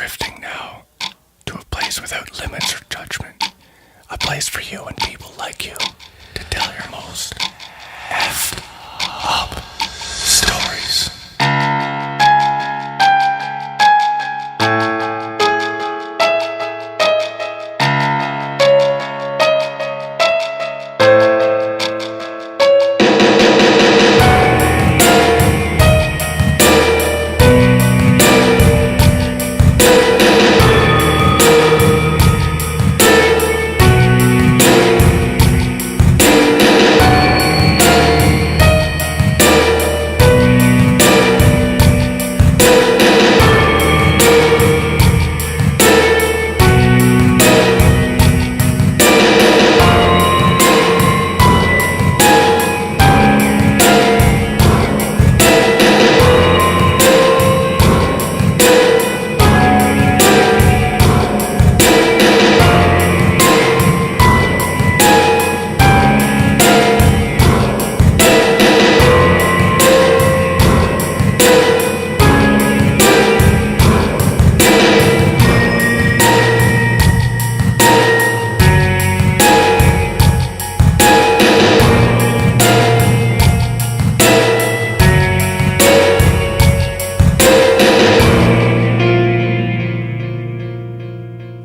drifting now to a place without limits or judgment. A place for you and people like you to tell your most effed up stories.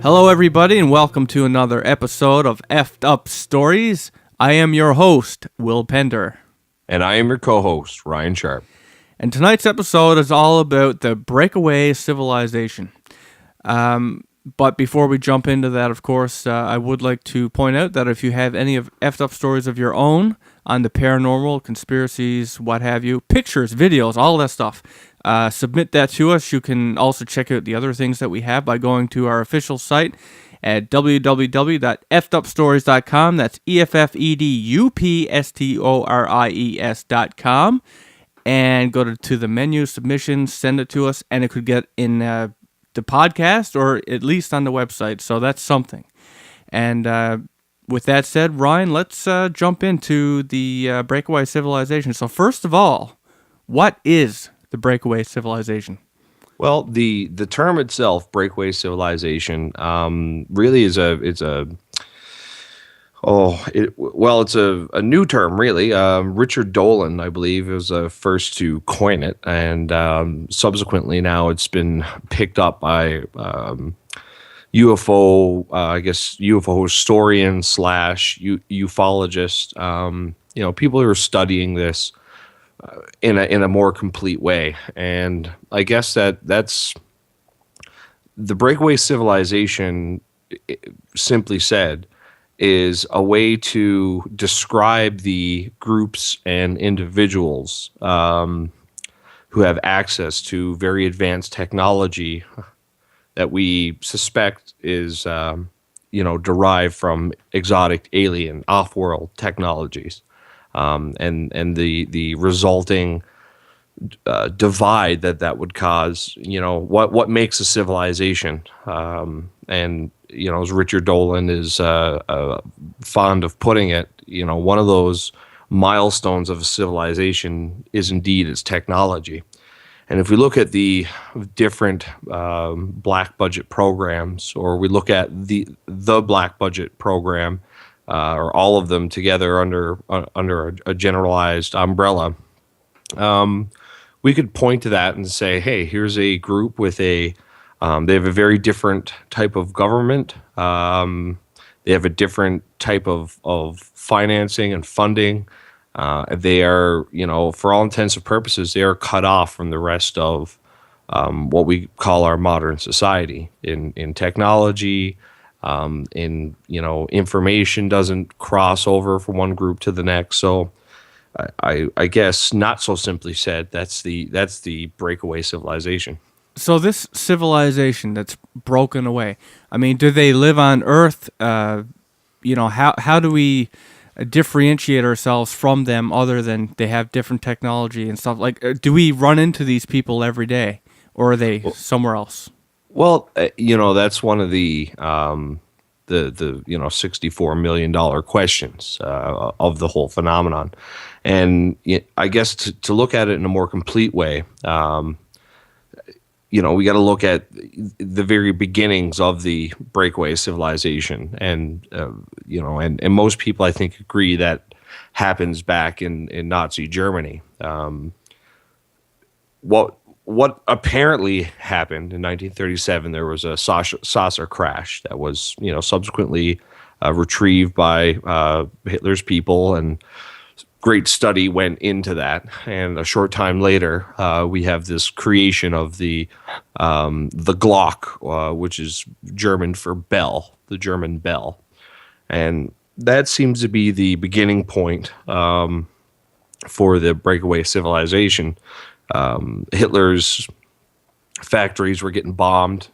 Hello everybody and welcome to another episode of Effed Up Stories. I am your host, Will Pender. And I am your co-host, Ryan Sharp. And tonight's episode is all about the Breakaway Civilization. But before we jump into that, of course, I would like to point out that if you have any of Effed Up stories of your own on the paranormal, conspiracies, what have you, pictures, videos, all that stuff, submit that to us. You can also check out the other things that we have by going to our official site at www.effedupstories.com. That's EFFEDUPSTORIES.com. And go to the menu, submissions, send it to us, and it could get in the podcast or at least on the website. So that's something. And with that said, Ryan, let's jump into the Breakaway Civilization. So first of all, what is the Breakaway Civilization? Well, the term itself, Breakaway Civilization, really is it's a new term, really. Richard Dolan, I believe, was the first to coin it, and subsequently now it's been picked up by UFO historians / ufologists. People who are studying this in a more complete way, and I guess that's the Breakaway Civilization. Simply said, is a way to describe the groups and individuals who have access to very advanced technology that we suspect is derived from exotic alien off-world technologies. And the resulting divide that would cause, what makes a civilization. And as Richard Dolan is fond of putting it, one of those milestones of a civilization is indeed its technology. And if we look at the different black budget programs, or we look at the black budget program, or all of them together under a generalized umbrella, we could point to that and say, hey, here's a group with they have a very different type of government. They have a different type of financing and funding. They are, for all intents and purposes, they are cut off from the rest of what we call our modern society in technology. Information doesn't cross over from one group to the next. So I guess, not so simply said, that's the Breakaway Civilization. So this civilization that's broken away, I mean, do they live on Earth? How do we differentiate ourselves from them other than they have different technology and stuff? Like, do we run into these people every day, or are they somewhere else? Well, that's one of the $64 million questions of the whole phenomenon. And I guess to look at it in a more complete way, we got to look at the very beginnings of the breakaway civilization, and and most people, I think, agree that happens back in Nazi Germany. What apparently happened in 1937, there was a saucer crash that was subsequently retrieved by Hitler's people, and great study went into that. And a short time later, we have this creation of the Glock, which is German for bell, the German bell. And that seems to be the beginning point for the breakaway civilization. Hitler's factories were getting bombed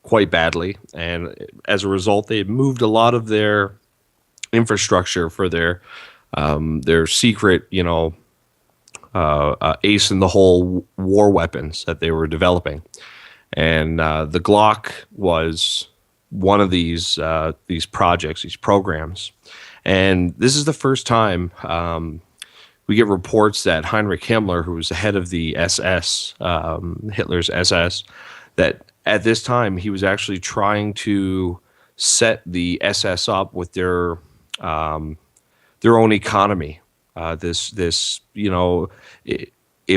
quite badly, and as a result, they moved a lot of their infrastructure for their secret, ace in the hole war weapons that they were developing. And the Glock was one of these projects, these programs. And this is the first time we get reports that Heinrich Himmler, who was the head of the SS, Hitler's SS, that at this time he was actually trying to set the SS up with their own economy. It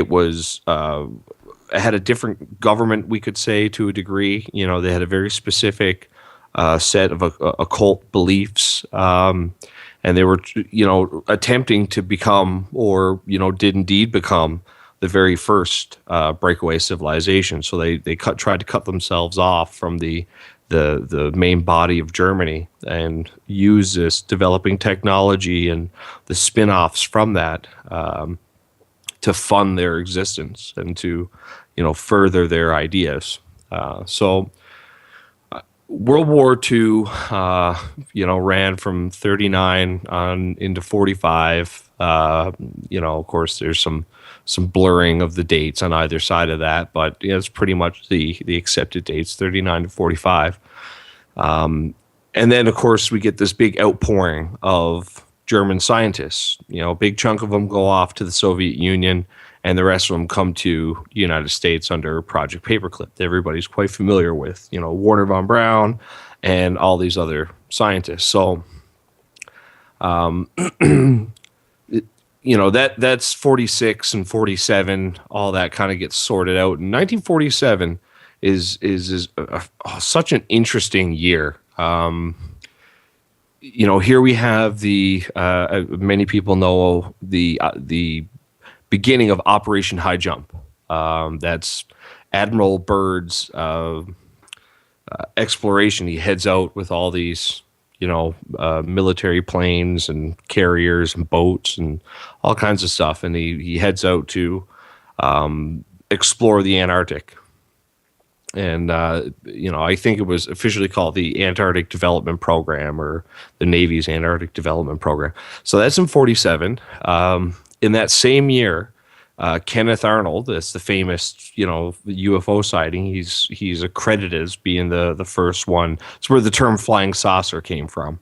was it had a different government, we could say, to a degree. They had a very specific set of occult beliefs, and they were attempting to become, or did indeed become, the very first breakaway civilization. So they tried to cut themselves off from the main body of Germany and use this developing technology and the spin-offs from that to fund their existence and to further their ideas. So World War II ran from 39 on into 45. Of course, there's some blurring of the dates on either side of that, but it's pretty much the accepted dates, 39 to 45. And then, of course, we get this big outpouring of German scientists. A big chunk of them go off to the Soviet Union, and the rest of them come to the United States under Project Paperclip. Everybody's quite familiar with, Warner von Braun and all these other scientists. So, that's 46 and 47. All that kind of gets sorted out. And 1947 is such an interesting year. Here we have the many people know the beginning of Operation High Jump. That's Admiral Byrd's exploration. He heads out with all these military planes and carriers and boats and all kinds of stuff. And he heads out to explore the Antarctic. And, I think it was officially called the Antarctic Development Program, or the Navy's Antarctic Development Program. So that's in 47. In that same year, Kenneth Arnold, that's the famous, UFO sighting. He's accredited as being the first one. It's where the term flying saucer came from.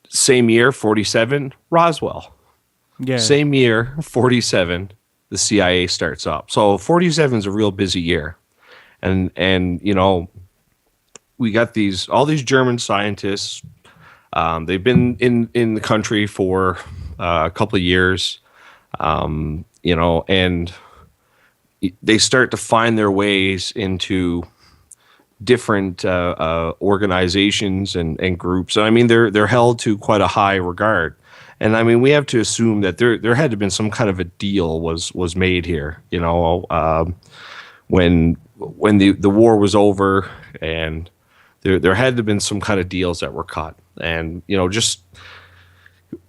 Same year, 47, Roswell. Yeah. Same year, 47, the CIA starts up. So 47 is a real busy year. And we got all these German scientists. They've been in the country for a couple of years, and they start to find their ways into different organizations and groups. And I mean, they're held to quite a high regard. And I mean, we have to assume that there had to have been some kind of a deal was made here. When the war was over, and there had to have been some kind of deals that were cut. And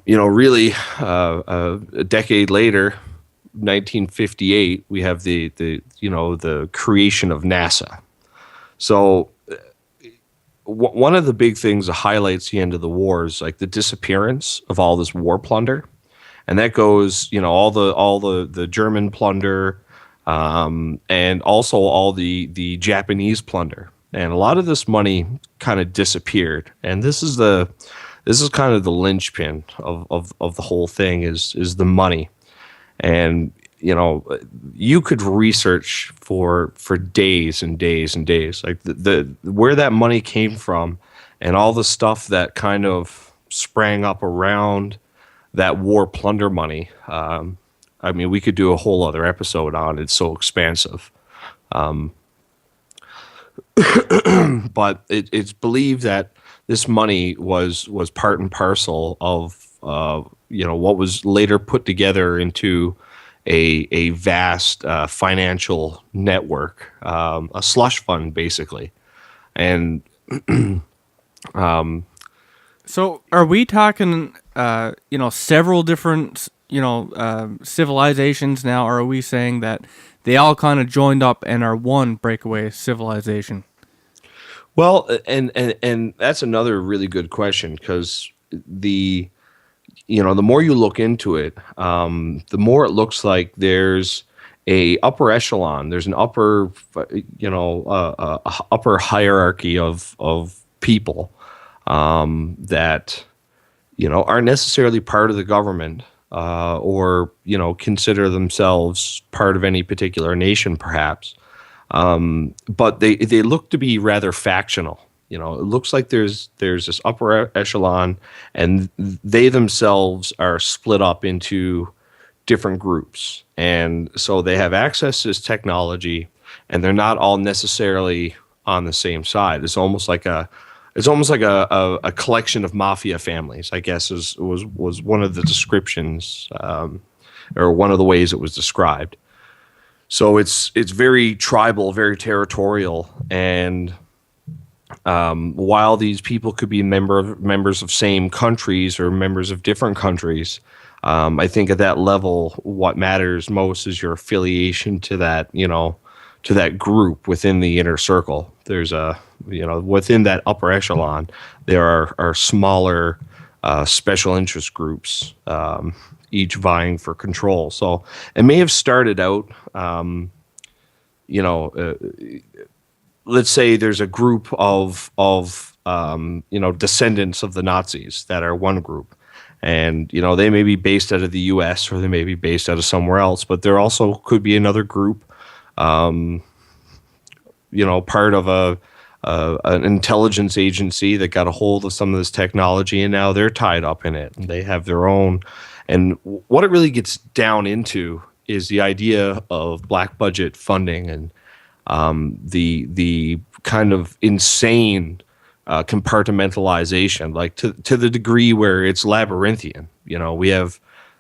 really, a decade later, 1958, we have the creation of NASA. So one of the big things that highlights the end of the war is like the disappearance of all this war plunder, and that goes all the German plunder, and also all the Japanese plunder, and a lot of this money kind of disappeared. And this is kind of the linchpin of the whole thing is the money. And you could research for days and days and days, like the where that money came from, and all the stuff that kind of sprang up around that war plunder money. I mean, we could do a whole other episode on it. It's so expansive. But it's believed that this money was part and parcel of what was later put together into a vast financial network, a slush fund basically. And So are we talking, several different, civilizations now? Or are we saying that they all kind of joined up and are one breakaway civilization? well, and that's another really good question, because the more you look into it, the more it looks like there's a upper echelon. There's an upper hierarchy of people that aren't necessarily part of the government, or consider themselves part of any particular nation, perhaps. But they look to be rather factional. It looks like there's this upper echelon, and they themselves are split up into different groups, and so they have access to this technology, and they're not all necessarily on the same side. It's almost like a collection of mafia families, I guess, was one of the descriptions, or one of the ways it was described. So it's very tribal, very territorial, and while these people could be members of same countries or members of different countries, I think at that level, what matters most is your affiliation to that group within the inner circle. There's within that upper echelon, there are smaller special interest groups, each vying for control. So it may have started out, let's say there's a group of descendants of the Nazis that are one group, and they may be based out of the U.S. or they may be based out of somewhere else, but there also could be another group, part of an intelligence agency that got a hold of some of this technology, and now they're tied up in it and they have their own. And what it really gets down into is the idea of black budget funding, and the kind of insane compartmentalization, like to the degree where it's labyrinthian. We have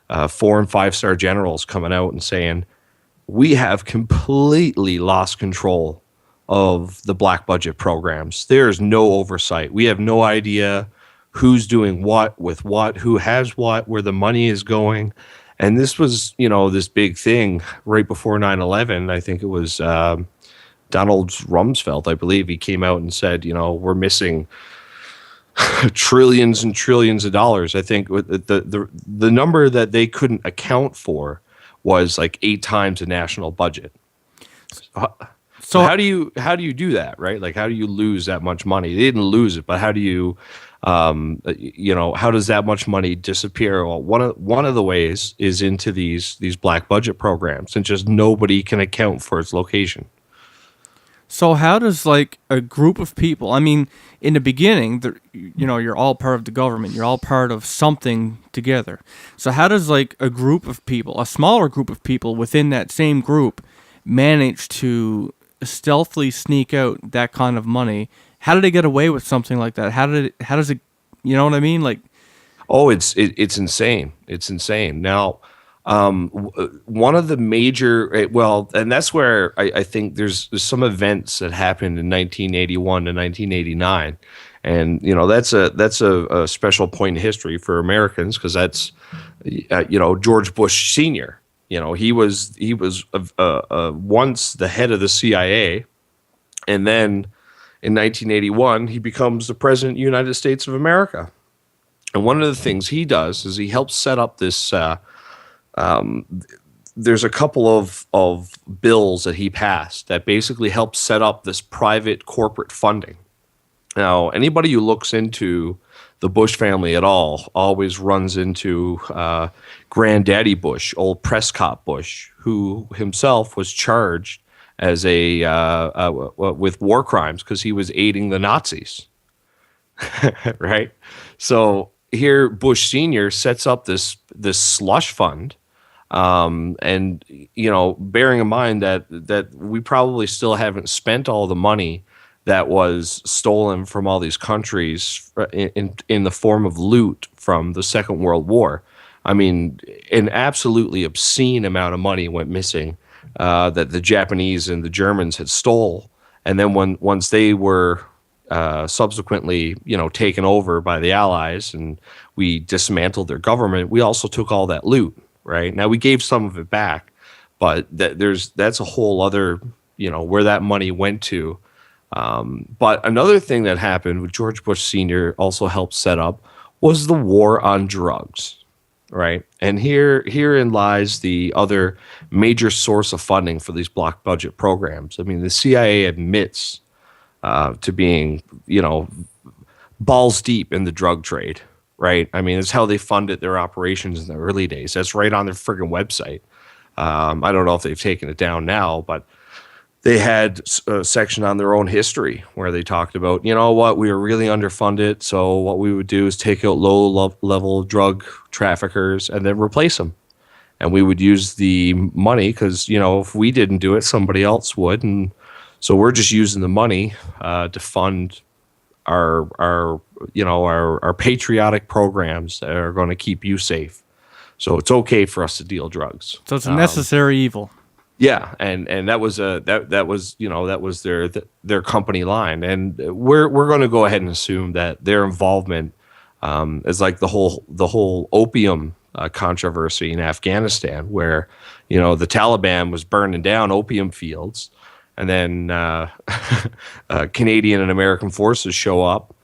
4- and 5-star generals coming out and saying, we have completely lost control of the black budget programs. There is no oversight. We have no idea who's doing what with what, who has what, where the money is going. And this was, this big thing right before 9/11. I think it was Donald Rumsfeld, I believe. He came out and said, we're missing trillions and trillions of dollars. I think the number that they couldn't account for was like 8 times the national budget. So how do you do that, right? Like, how do you lose that much money? They didn't lose it, but how do you, how does that much money disappear? Well, one of the ways is into these black budget programs, and just nobody can account for its location. So how does like a group of people? I mean, in the beginning, you're all part of the government. You're all part of something together. So how does like a group of people, a smaller group of people within that same group, manage to stealthily sneak out that kind of money? How did they get away with something like that? How does it? You know what I mean? Like, it's insane. It's insane. Now, one of the major, and that's where I think there's some events that happened in 1981 to 1989, and that's a special point in history for Americans, because that's George Bush Sr. He was once the head of the CIA, and then in 1981 he becomes the president of the United States of America. And one of the things he does is he helps set up this. There's a couple of bills that he passed that basically helped set up this private corporate funding. Now, anybody who looks into the Bush family at all always runs into Granddaddy Bush, old Prescott Bush, who himself was charged as with war crimes because he was aiding the Nazis, right? So here, Bush Senior sets up this slush fund, and bearing in mind that we probably still haven't spent all the money that was stolen from all these countries in the form of loot from the Second World War. I mean, an absolutely obscene amount of money went missing that the Japanese and the Germans had stole, and then once they were subsequently, taken over by the Allies and we dismantled their government, we also took all that loot. Right now, we gave some of it back, but that's a whole other, where that money went to. But another thing that happened with George Bush Sr. also helped set up was the war on drugs, right? And herein lies the other major source of funding for these block budget programs. I mean, the CIA admits to being, balls deep in the drug trade, right? I mean, it's how they funded their operations in the early days. That's right on their friggin' website. I don't know if they've taken it down now, but they had a section on their own history where they talked about, we were really underfunded. So what we would do is take out low-level drug traffickers and then replace them. And we would use the money because, if we didn't do it, somebody else would. And so we're just using the money to fund our patriotic programs that are going to keep you safe. So it's okay for us to deal drugs. So it's a necessary evil. Yeah, and that was their company line, and we're going to go ahead and assume that their involvement is like the whole opium controversy in Afghanistan, where the Taliban was burning down opium fields, and then Canadian and American forces show up,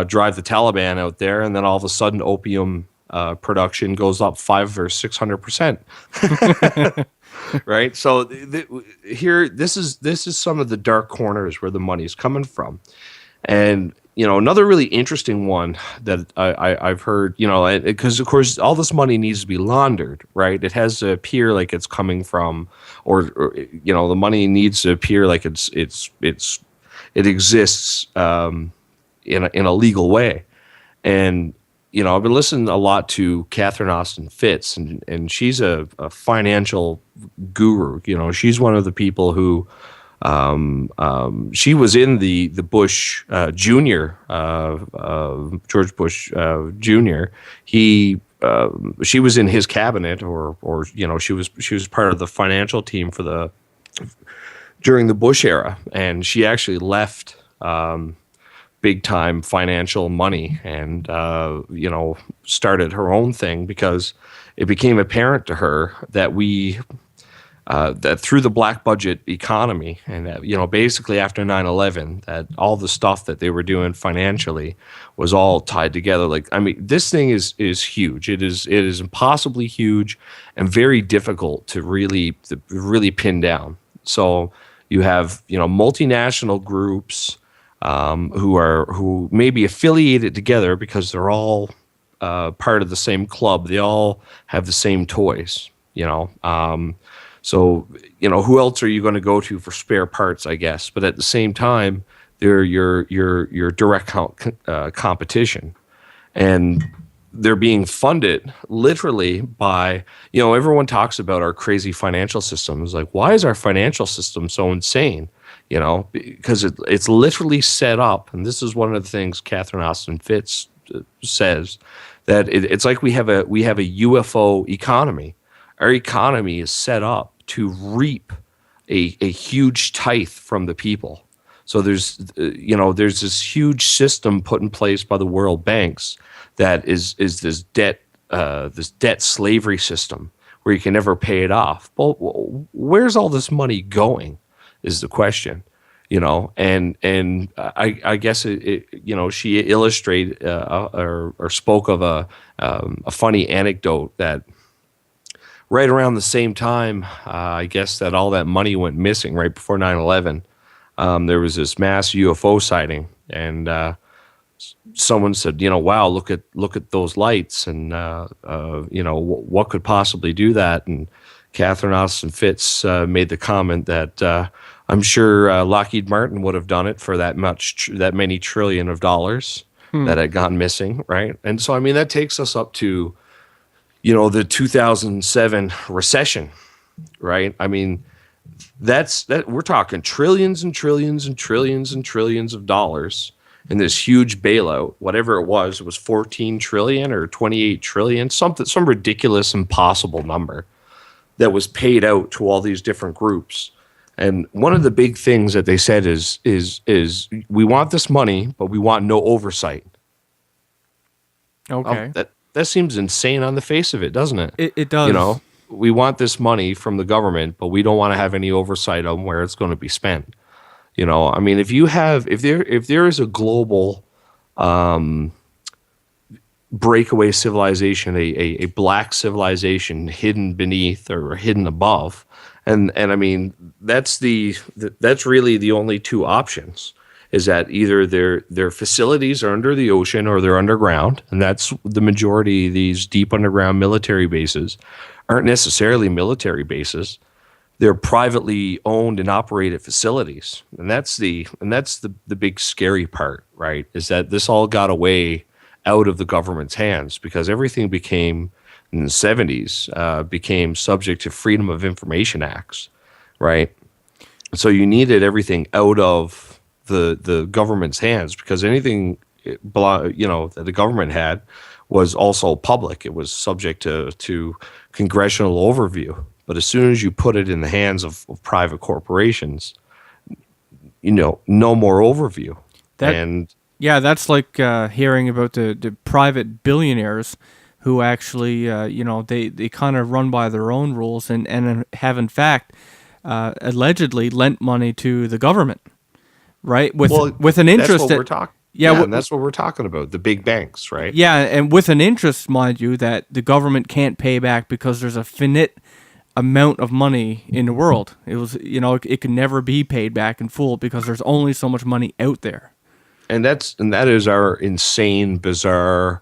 drive the Taliban out there, and then all of a sudden opium production goes up 500 or 600%. Right. So here, this is some of the dark corners where the money's coming from. And, another really interesting one that I've heard, because of course all this money needs to be laundered, right? It has to appear like it's coming from, or the money needs to appear like it exists in a legal way. And I've been listening a lot to Catherine Austin Fitts, and she's a financial guru. She's one of the people who she was in the Bush Jr. George Bush Jr. She was in his cabinet, or she was part of the financial team during the Bush era, and she actually left. Big time financial money and started her own thing because it became apparent to her that that through the black budget economy and that basically after 9/11 that all the stuff that they were doing financially was all tied together. Like, I mean, this thing is huge. It is impossibly huge and very difficult to really pin down. So you have multinational groups who may be affiliated together because they're all part of the same club. They all have the same toys, So, who else are you going to go to for spare parts, I guess? But at the same time, they're your direct competition. And they're being funded literally by, everyone talks about our crazy financial system. It's like, why is our financial system so insane? Because it's literally set up, and this is one of the things Catherine Austin Fitts says, that it's like we have a UFO economy. Our economy is set up to reap a huge tithe from the people. So there's this huge system put in place by the world banks that is this debt slavery system where you can never pay it off. Well, where's all this money going? Is the question, and I guess she illustrated or spoke of a funny anecdote that right around the same time, I guess that all that money went missing right before 9/11. There was this mass UFO sighting And someone said, wow, look at those lights, and what could possibly do that? And Catherine Austin Fitz made the comment that I'm sure Lockheed Martin would have done it for that many trillion of dollars that had gone missing, right? And so, I mean, that takes us up to, the 2007 recession, right? I mean, that we're talking trillions and trillions and trillions and trillions of dollars in this huge bailout. Whatever it was 14 trillion or 28 trillion, some ridiculous, impossible number that was paid out to all these different groups. And one of the big things that they said is we want this money, but we want no oversight. Okay. That seems insane on the face of it, doesn't it? It does. We want this money from the government, but we don't want to have any oversight on where it's going to be spent. I mean, if there is a global breakaway civilization, a black civilization hidden beneath or hidden above, and I mean, that's really the only two options, is that either their facilities are under the ocean or they're underground, and that's the majority of these deep underground military bases aren't necessarily military bases. They're privately owned and operated facilities. And that's the big scary part, right? Is that this all got away out of the government's hands because everything became, in the 70s, became subject to Freedom of Information Acts, right? So you needed everything out of the government's hands, because anything that the government had was also public. It was subject to congressional overview. But as soon as you put it in the hands of private corporations, no more overview. That's like hearing about the private billionaires who actually, they kind of run by their own rules and have in fact allegedly lent money to the government, right? With an interest. That's what we're talking. And that's what we're talking about, the big banks, right? Yeah, and with an interest, mind you, that the government can't pay back because there's a finite amount of money in the world. It was, it can never be paid back in full because there's only so much money out there. And that is our insane, bizarre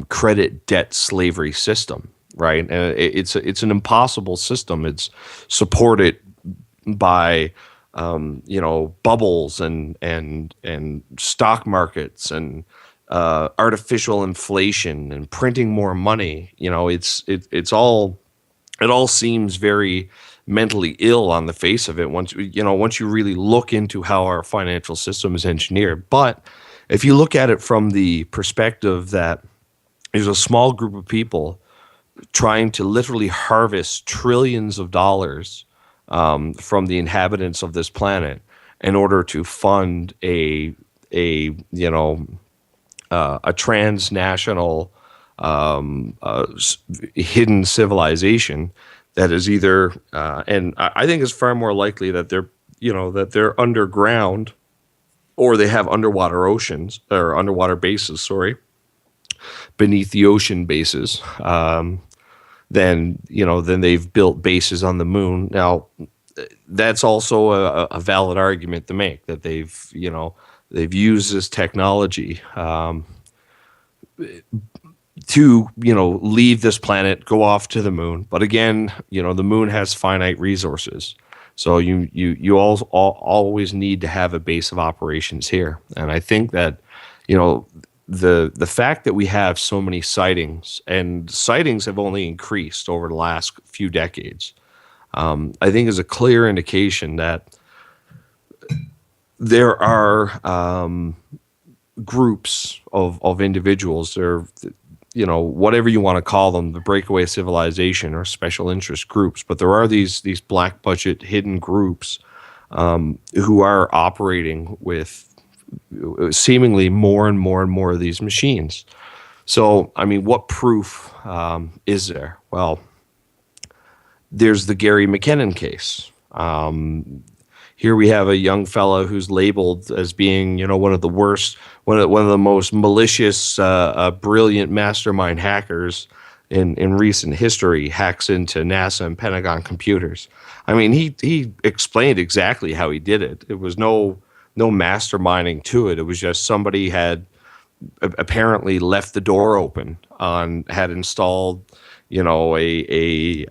credit debt slavery system, right? And it's an impossible system. It's supported by bubbles and stock markets and artificial inflation and printing more money. It all seems very mentally ill on the face of it once you really look into how our financial system is engineered. But if you look at it from the perspective that there's a small group of people trying to literally harvest trillions of dollars from the inhabitants of this planet in order to fund a transnational hidden civilization that is either and I think it's far more likely that they're underground, or they have underwater oceans or underwater bases, beneath the ocean bases. Then they've built bases on the moon. Now, that's also a valid argument to make, that they've used this technology to leave this planet, go off to the moon. But again, the moon has finite resources, so you always need to have a base of operations here. And I think that the fact that we have so many sightings, and sightings have only increased over the last few decades, I think is a clear indication that there are groups of individuals, or whatever you want to call them, the breakaway civilization or special interest groups, but there are these black budget hidden groups who are operating with seemingly more and more and more of these machines. So, I mean, what proof is there? Well, there's the Gary McKinnon case. Here we have a young fellow who's labeled as being, one of the worst, one of the most malicious, brilliant mastermind hackers in recent history. Hacks into NASA and Pentagon computers. I mean, he explained exactly how he did it. It was no no masterminding to it. It was just somebody had apparently left the door open had installed, a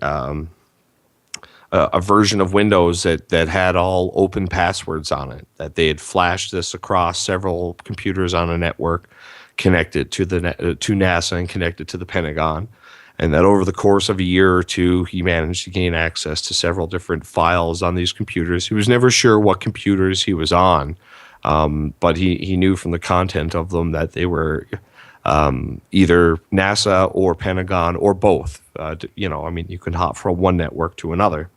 version of Windows that had all open passwords on it, that they had flashed this across several computers on a network connected to to NASA and connected to the Pentagon. And that over the course of a year or two, he managed to gain access to several different files on these computers. He was never sure what computers he was on, but he knew from the content of them that they were either NASA or Pentagon or both. You can hop from one network to another.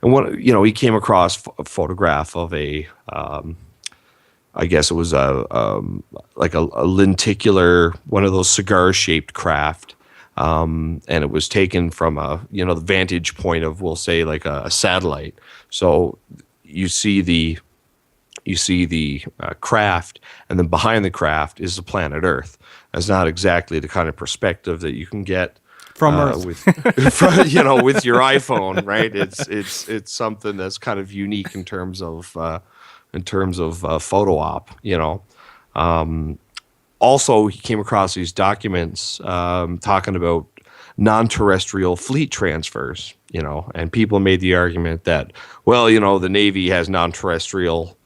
And he came across a photograph of I guess it was like a lenticular, one of those cigar-shaped craft. And it was taken from the vantage point of, we'll say, like a satellite. So you see the craft, and then behind the craft is the planet Earth. That's not exactly the kind of perspective that you can get from Earth with your iPhone, right? It's something that's kind of unique in terms of photo op. Also, he came across these documents talking about non-terrestrial fleet transfers, and people made the argument that, well, the Navy has non-terrestrial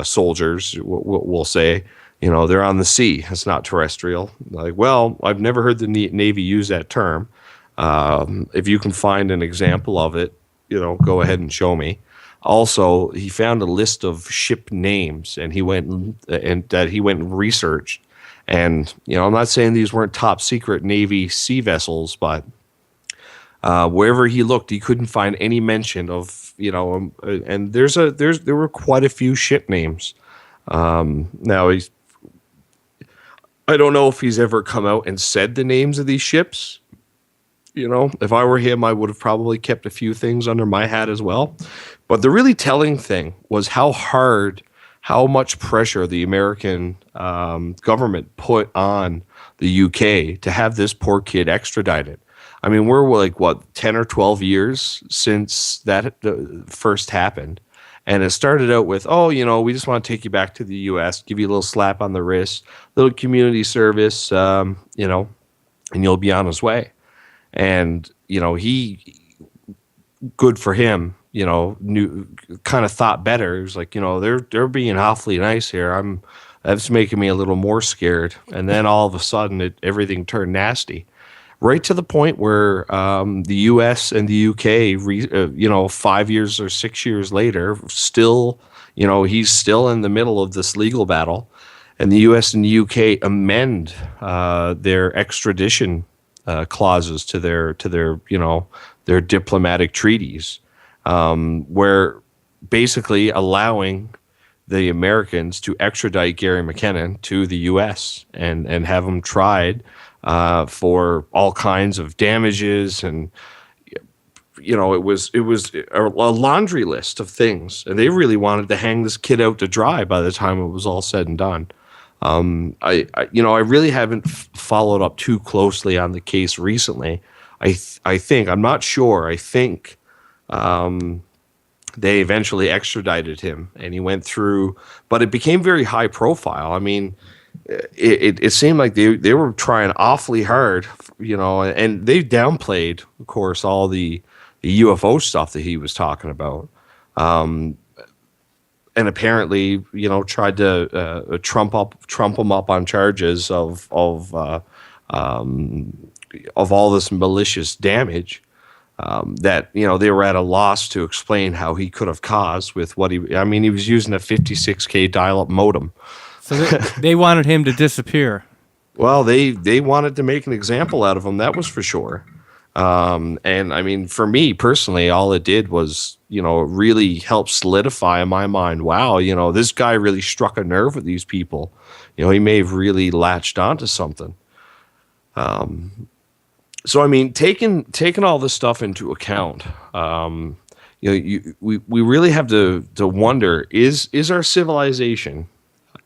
soldiers, we'll say, they're on the sea. It's not terrestrial. Like, well, I've never heard the Navy use that term. If you can find an example of it, go ahead and show me. Also, he found a list of ship names, and he went and researched. And I'm not saying these weren't top secret Navy sea vessels, but wherever he looked, he couldn't find any mention of And there were quite a few ship names. Now I don't know if he's ever come out and said the names of these ships. If I were him, I would have probably kept a few things under my hat as well. But the really telling thing was how much pressure the American government put on the UK to have this poor kid extradited. I mean, we're like, 10 or 12 years since that first happened. And it started out with, we just want to take you back to the U.S., give you a little slap on the wrist, little community service, and you'll be on his way. And, good for him, knew, kind of thought better. It was like, they're being awfully nice here. That's making me a little more scared. And then all of a sudden, everything turned nasty. Right to the point where the U.S. and the U.K., 5 years or 6 years later, still, he's still in the middle of this legal battle. And the U.S. and the U.K. amend their extradition clauses to their diplomatic treaties, where basically allowing the Americans to extradite Gary McKinnon to the U.S. and have him tried for all kinds of damages, and it was a laundry list of things, and they really wanted to hang this kid out to dry by the time it was all said and done. I really haven't followed up too closely on the case recently. I think, I'm not sure. I think they eventually extradited him, and he went through, but it became very high profile. I mean, it seemed like they were trying awfully hard, and they downplayed, of course, all the UFO stuff that he was talking about. And apparently, tried to trump him up on charges of all this malicious damage that they were at a loss to explain how he could have caused with what he was using a 56K dial-up modem. So they wanted him to disappear. Well, they wanted to make an example out of him, that was for sure. And I mean, for me personally, all it did was, really help solidify in my mind, wow, this guy really struck a nerve with these people. He may have really latched onto something. So, I mean, taking all this stuff into account, we really have to wonder, is our civilization,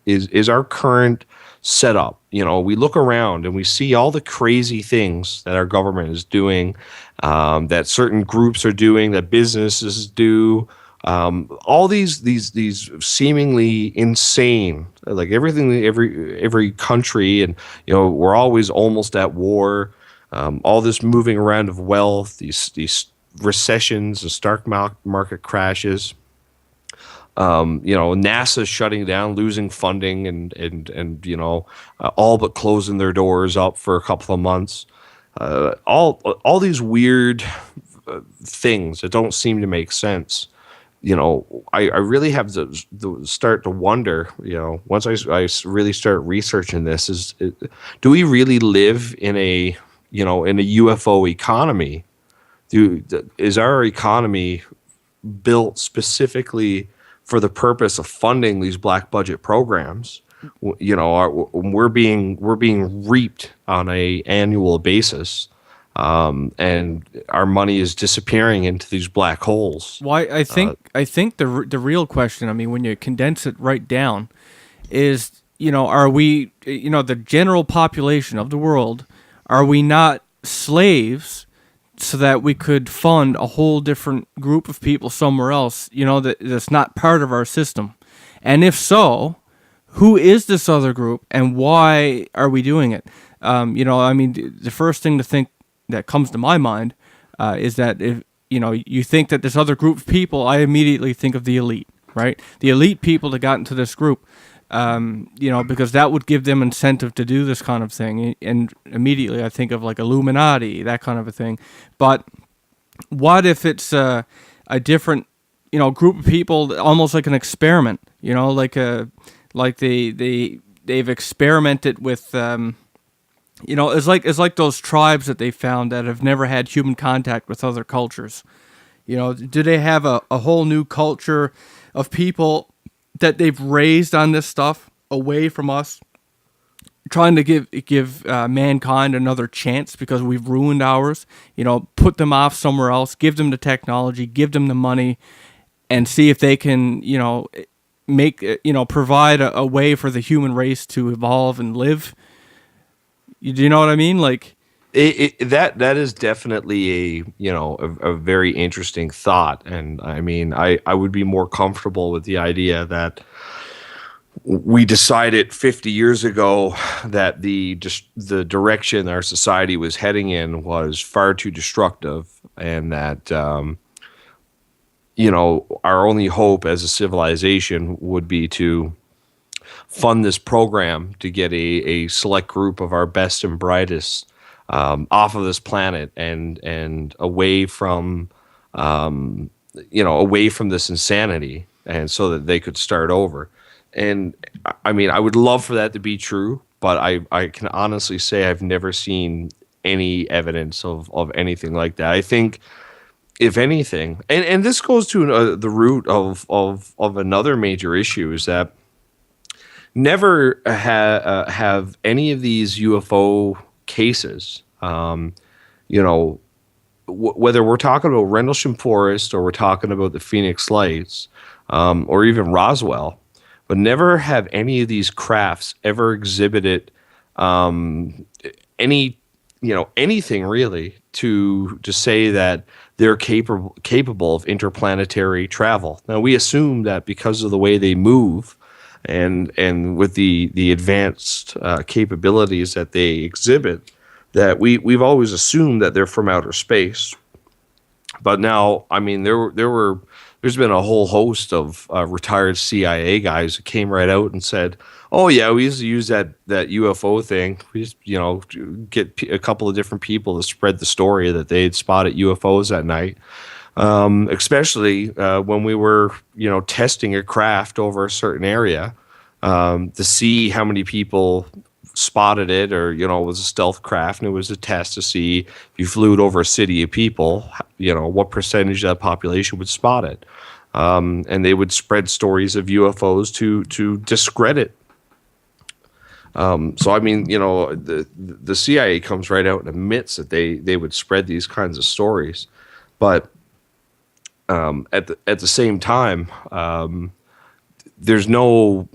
is our current setup, we look around and we see all the crazy things that our government is doing, that certain groups are doing, that businesses do, All these seemingly insane, like everything, every country, and we're always almost at war. All this moving around of wealth, these recessions and market crashes. NASA shutting down, losing funding, and all but closing their doors up for a couple of months. All these weird things that don't seem to make sense. I really have to start to wonder. Once I really start researching this, do we really live in a UFO economy? Is our economy built specifically for the purpose of funding these black budget programs? We're being reaped on a annual basis, and our money is disappearing into these black holes. Why I think the real question, I mean, when you condense it right down, is are we the general population of the world, are we not slaves so that we could fund a whole different group of people somewhere else, that's not part of our system? And if so, who is this other group and why are we doing it? I mean, the first thing to think that comes to my mind is that if you think that this other group of people, I immediately think of the elite, right? The elite people that got into this group, because that would give them incentive to do this kind of thing. And immediately I think of like Illuminati, that kind of a thing. But what if it's a different, group of people, almost like an experiment, like they've experimented with, it's like those tribes that they found that have never had human contact with other cultures. Do they have a whole new culture of people that they've raised on this stuff away from us, trying to give mankind another chance because we've ruined ours? Put them off somewhere else, give them the technology, give them the money, and see if they can provide a way for the human race to evolve and live. Do you know what I mean? Like that is definitely a very interesting thought, and I mean I would be more comfortable with the idea that we decided 50 years ago that the direction our society was heading in was far too destructive, and that our only hope as a civilization would be to fund this program to get a select group of our best and brightest off of this planet and away from this insanity, and so that they could start over. And I mean, I would love for that to be true, but I can honestly say I've never seen any evidence of anything like that. I think, if anything, and this goes to the root of another major issue, is that never have any of these UFO cases, whether we're talking about Rendlesham Forest or we're talking about the Phoenix Lights, or even Roswell, but never have any of these crafts ever exhibited anything really to say that they're capable of interplanetary travel. Now, we assume that because of the way they move, and with the advanced capabilities that they exhibit, that we've always assumed that they're from outer space. But now, I mean, there's been a whole host of retired CIA guys who came right out and said, "Oh yeah, we used to use that UFO thing. We just get a couple of different people to spread the story that they had spotted UFOs that night." Especially when we were, testing a craft over a certain area, to see how many people spotted it, or, it was a stealth craft, and it was a test to see if you flew it over a city of people, what percentage of that population would spot it. And they would spread stories of UFOs to discredit. So, I mean, the CIA comes right out and admits that they would spread these kinds of stories. But at the same time, there's no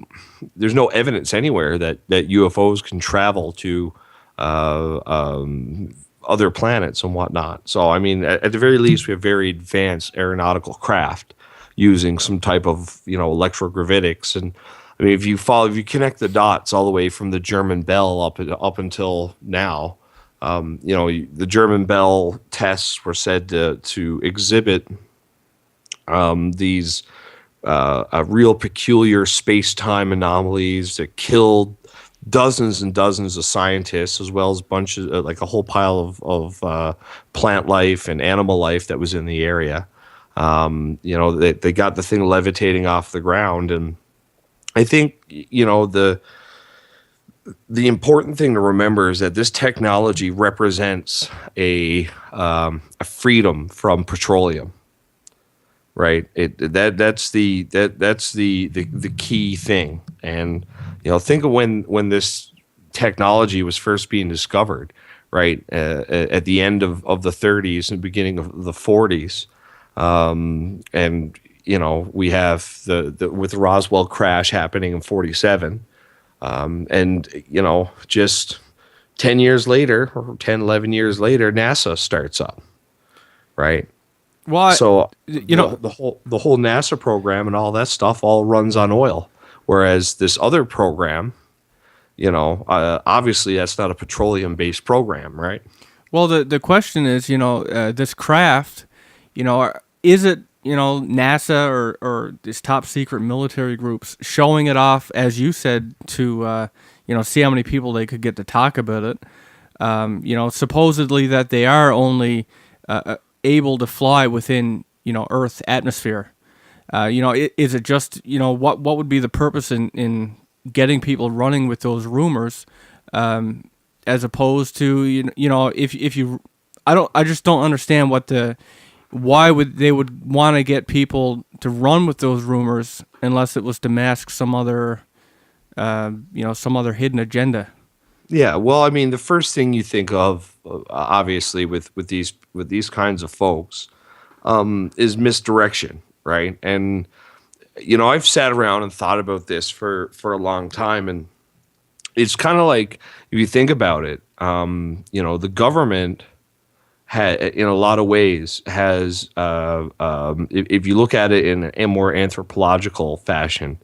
evidence anywhere that UFOs can travel to other planets and whatnot. So, I mean, at the very least, we have very advanced aeronautical craft. using some type of, electrogravitics. And I mean, if you connect the dots all the way from the German Bell up until now, the German Bell tests were said to exhibit these real peculiar space-time anomalies that killed dozens and dozens of scientists, as well as bunches, like a whole pile of plant life and animal life that was in the area. They got the thing levitating off the ground, and I think the important thing to remember is that this technology represents a freedom from petroleum. Right. That's the key thing. And think of when this technology was first being discovered, right? At the end of the 30s and beginning of the 40s. And we have the with the Roswell crash happening in 47. And just 10 years later, or 10, 11 years later, NASA starts up. Right. Well, so the whole NASA program and all that stuff all runs on oil, whereas this other program, obviously that's not a petroleum-based program, right? Well, the question is, this craft, is it NASA or these top secret military groups showing it off, as you said, to see how many people they could get to talk about it? Supposedly that they are only able to fly within Earth's atmosphere. Is it just what would be the purpose in getting people running with those rumors, as opposed to if you I just don't understand why they would want to get people to run with those rumors unless it was to mask some other hidden agenda. Yeah, well, I mean, the first thing you think of, obviously, with these kinds of folks, is misdirection, right? And I've sat around and thought about this for a long time, and it's kind of like, if you think about it, the government in a lot of ways has, if you look at it in a more anthropological fashion,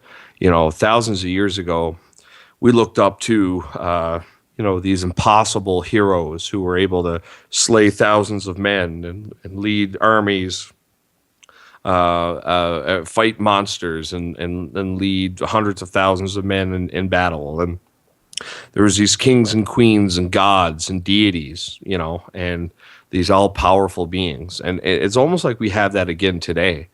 thousands of years ago, we looked up to these impossible heroes who were able to slay thousands of men and lead armies, fight monsters, and lead hundreds of thousands of men in battle. And there was these kings and queens and gods and deities, and these all-powerful beings. And it's almost like we have that again today.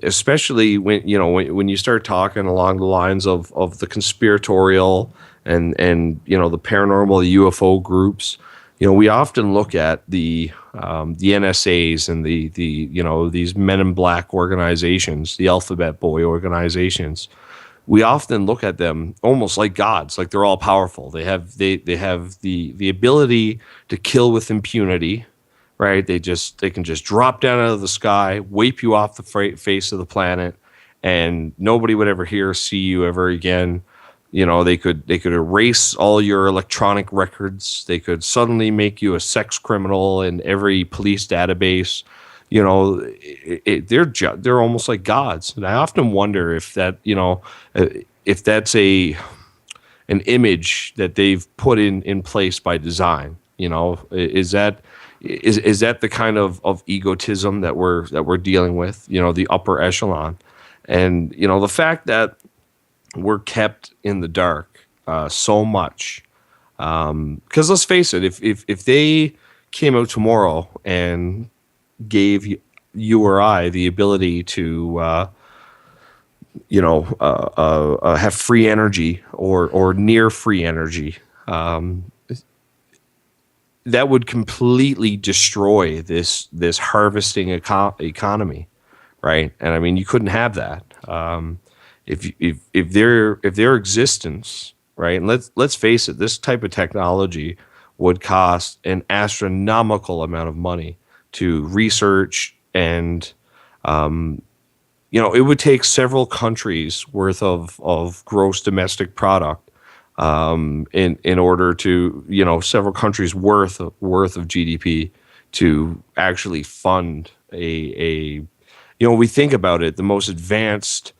Especially when you start talking along the lines of the conspiratorial and the paranormal, the UFO groups, we often look at the NSAs and the these Men in Black organizations, the Alphabet Boy organizations. We often look at them almost like gods, like they're all powerful. They have the ability to kill with impunity. Right, they can just drop down out of the sky, wipe you off the face of the planet, and nobody would ever hear or see you ever again. They could erase all your electronic records. They could suddenly make you a sex criminal in every police database. They're almost like gods, and I often wonder if that if that's an image that they've put in place by design. Is that the kind of egotism that we're dealing with? The upper echelon, and the fact that we're kept in the dark so much. Because let's face it, if they came out tomorrow and gave you or I the ability to have free energy or near free energy. That would completely destroy this harvesting economy, right? And I mean, you couldn't have that if their existence, right? And let's face it, this type of technology would cost an astronomical amount of money to research, and it would take several countries worth of gross domestic product. In order to, several countries worth of GDP to actually fund a we think about it, the most advanced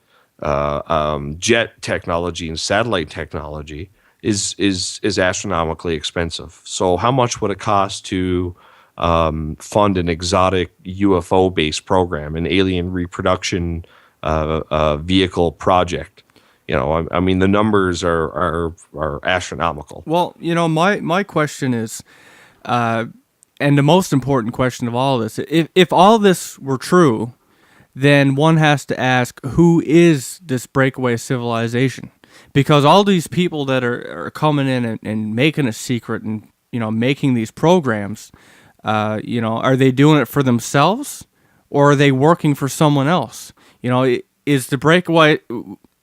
jet technology and satellite technology is astronomically expensive. So how much would it cost to fund an exotic UFO based program, an alien reproduction vehicle project? I mean, the numbers are astronomical. Well, my question is, and the most important question of all of this, if all this were true, then one has to ask, who is this breakaway civilization? Because all these people that are coming in and making a secret and making these programs, are they doing it for themselves, or are they working for someone else? Is the breakaway,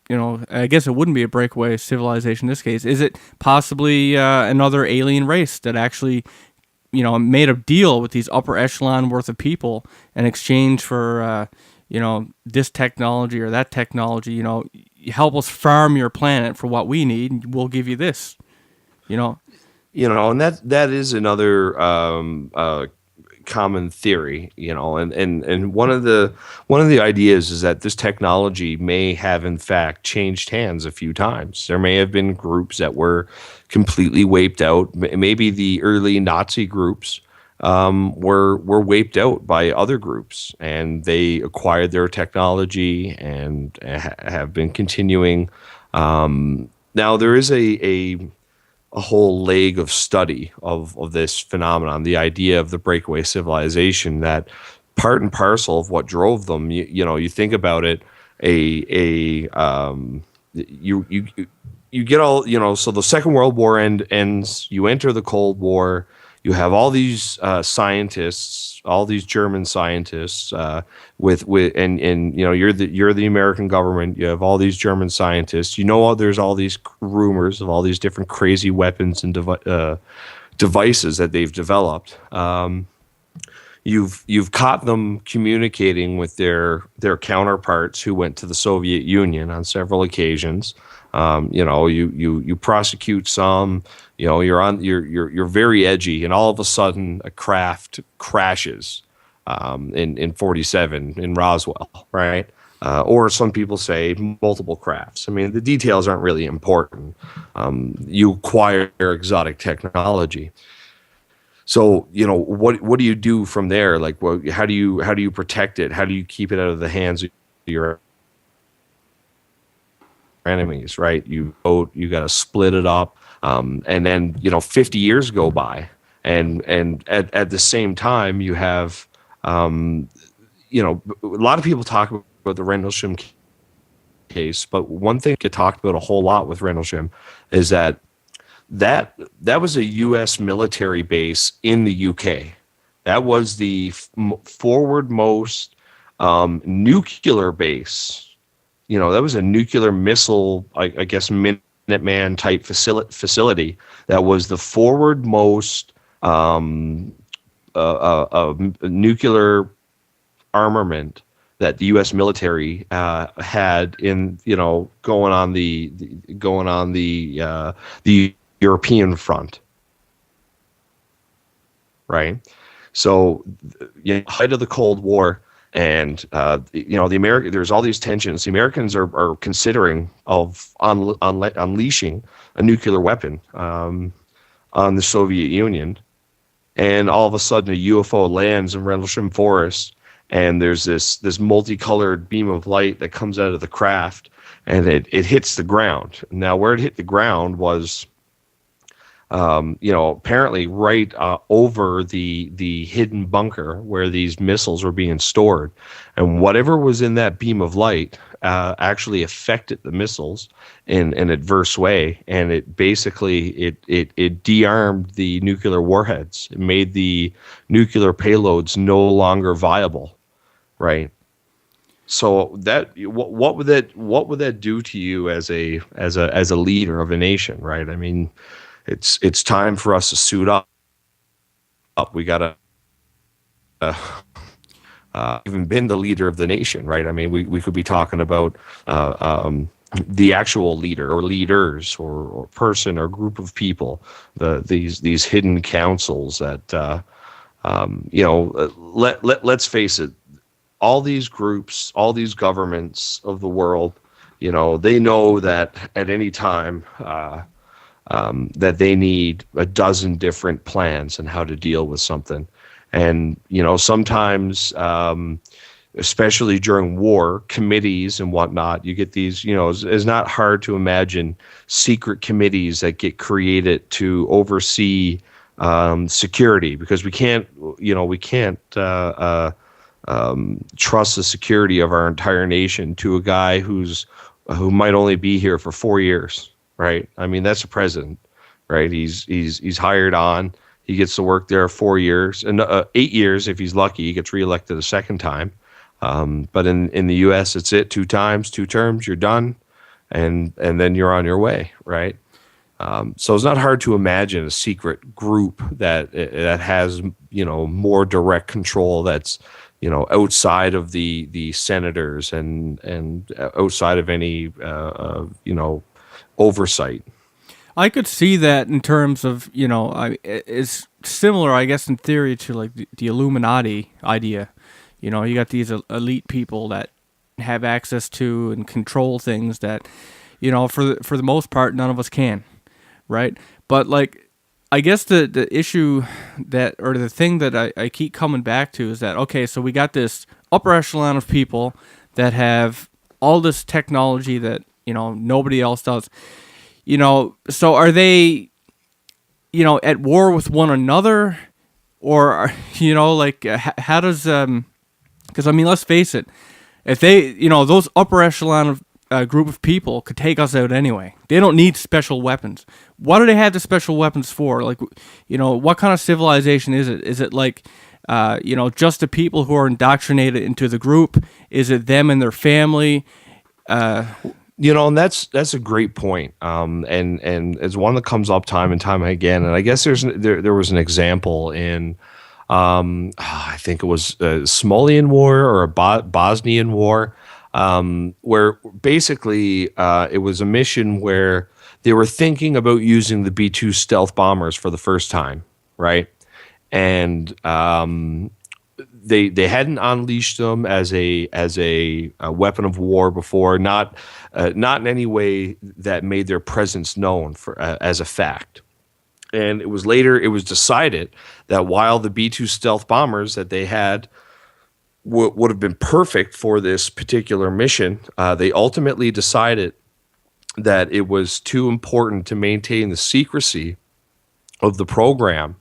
I guess it wouldn't be a breakaway civilization in this case. Is it possibly another alien race that actually, made a deal with these upper echelon worth of people in exchange for, this technology or that technology? Help us farm your planet for what we need, and we'll give you this. And that is another common theory, and one of the ideas is that this technology may have in fact changed hands a few times. There may have been groups that were completely wiped out. Maybe the early Nazi groups were wiped out by other groups, and they acquired their technology and have been continuing. Now there is a whole leg of study of this phenomenon, the idea of the breakaway civilization, that part and parcel of what drove them. You think about it, you get all, so the Second World War ends, you enter the Cold War, you have all these scientists, all these German scientists, and you're the American government. You have all these German scientists. There's all these rumors of all these different crazy weapons and devices that they've developed. You've caught them communicating with their counterparts who went to the Soviet Union on several occasions. You prosecute some. You're very edgy, and all of a sudden a craft crashes in 47 in Roswell, right? Or some people say multiple crafts. I mean, the details aren't really important. You acquire exotic technology. So, what do you do from there? Like, how do you protect it? How do you keep it out of the hands of your enemies, right? You got to split it up. And then 50 years go by, and at the same time you have a lot of people talk about the Rendlesham case, but one thing get talked about a whole lot with Rendlesham is that was a U.S. military base in the UK. That was the forwardmost nuclear base. That was a nuclear missile, I guess, Minuteman type facility. That was the forwardmost nuclear armament that the U.S. military had in going on the European front, right? So, height of the Cold War. And there's all these tensions. The Americans are considering of unleashing a nuclear weapon on the Soviet Union, and all of a sudden a UFO lands in Rendlesham Forest, and there's this multicolored beam of light that comes out of the craft, and it hits the ground. Now, where it hit the ground was apparently right over the hidden bunker where these missiles were being stored, and whatever was in that beam of light actually affected the missiles in an adverse way, and it basically it de-armed the nuclear warheads. It made the nuclear payloads no longer viable, right? So that what would that do to you as a leader of a nation, right? I mean, it's time for us to suit up. We gotta even been the leader of the nation, right? I mean, we could be talking about the actual leader or leaders or person or group of people, these hidden councils that let's face it, all these groups, all these governments of the world, they know that at any time that they need a dozen different plans on how to deal with something. And, sometimes, especially during war, committees and whatnot, you get these, it's not hard to imagine secret committees that get created to oversee security, because we can't trust the security of our entire nation to a guy who might only be here for 4 years, right? I mean, that's the president, right? He's hired on. He gets to work there 4 years, and 8 years if he's lucky. He gets reelected a second time. But in the U.S., it's 2 times, 2 terms, you're done, and then you're on your way, right? So it's not hard to imagine a secret group that has more direct control. That's outside of the senators and outside of any oversight. I could see that in terms of, it's similar, I guess, in theory to like the Illuminati idea. You got these elite people that have access to and control things that, for the most part, none of us can, right? But like, I guess the issue that, or the thing that I keep coming back to is that, okay, so we got this upper echelon of people that have all this technology that, nobody else does. So are they, at war with one another, or, how does, because, I mean, let's face it, if they, those upper echelon of group of people could take us out anyway. They don't need special weapons. What do they have the special weapons for? Like, what kind of civilization is it? Is it like, just the people who are indoctrinated into the group? Is it them and their family? And that's a great point. And it's one that comes up time and time again. And I guess there was an example in, I think it was a Somalian war or a Bosnian war, where basically it was a mission where they were thinking about using the B-2 stealth bombers for the first time, right? And they hadn't unleashed them as a weapon of war before, not in any way that made their presence known as a fact. And it was decided that while the B-2 stealth bombers that they had would have been perfect for this particular mission, they ultimately decided that it was too important to maintain the secrecy of the program,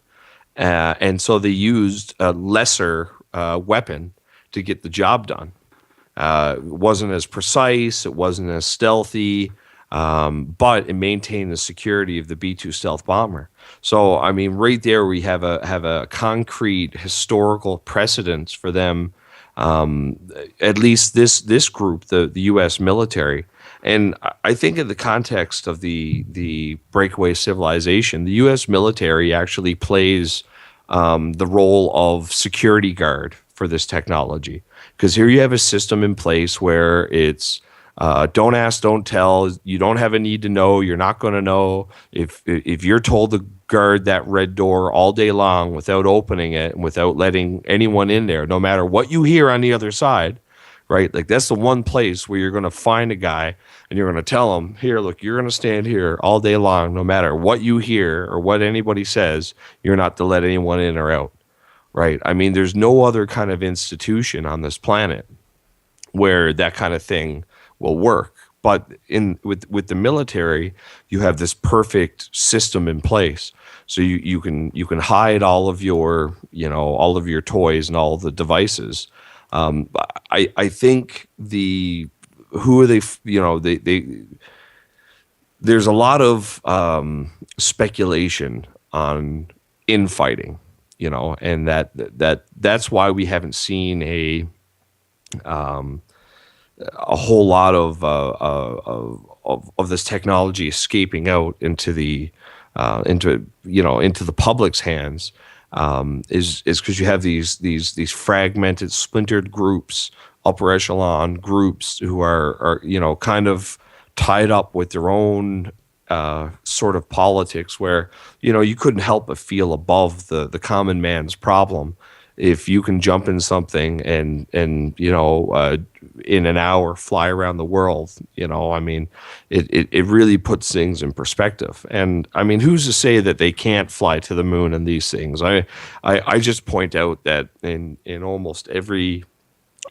and so they used a lesser weapon to get the job done. It wasn't as precise, it wasn't as stealthy, but it maintained the security of the B-2 stealth bomber. So, I mean, right there we have a concrete historical precedence for them, at least this group, the U.S. military. And I think in the context of the Breakaway Civilization, the U.S. military actually plays the role of security guard for this technology. Because here you have a system in place where it's don't ask, don't tell. You don't have a need to know. You're not going to know. If you're told to guard that red door all day long without opening it and without letting anyone in there, no matter what you hear on the other side, right? Like that's the one place where you're going to find a guy and you're going to tell him, here, look, you're going to stand here all day long, no matter what you hear or what anybody says, you're not to let anyone in or out, right? I mean, there's no other kind of institution on this planet where that kind of thing will work. But with the military, you have this perfect system in place. So you can hide all of your toys and all of the devices. I think there's a lot of speculation on infighting, and that's why we haven't seen a whole lot of this technology escaping out into the public's hands, is because you have these fragmented, splintered groups, upper echelon groups who are kind of tied up with their own sort of politics, where you couldn't help but feel above the common man's problem if you can jump in something and in an hour fly around the world, I mean, it really puts things in perspective. And I mean, who's to say that they can't fly to the moon and these things? I just point out that in almost every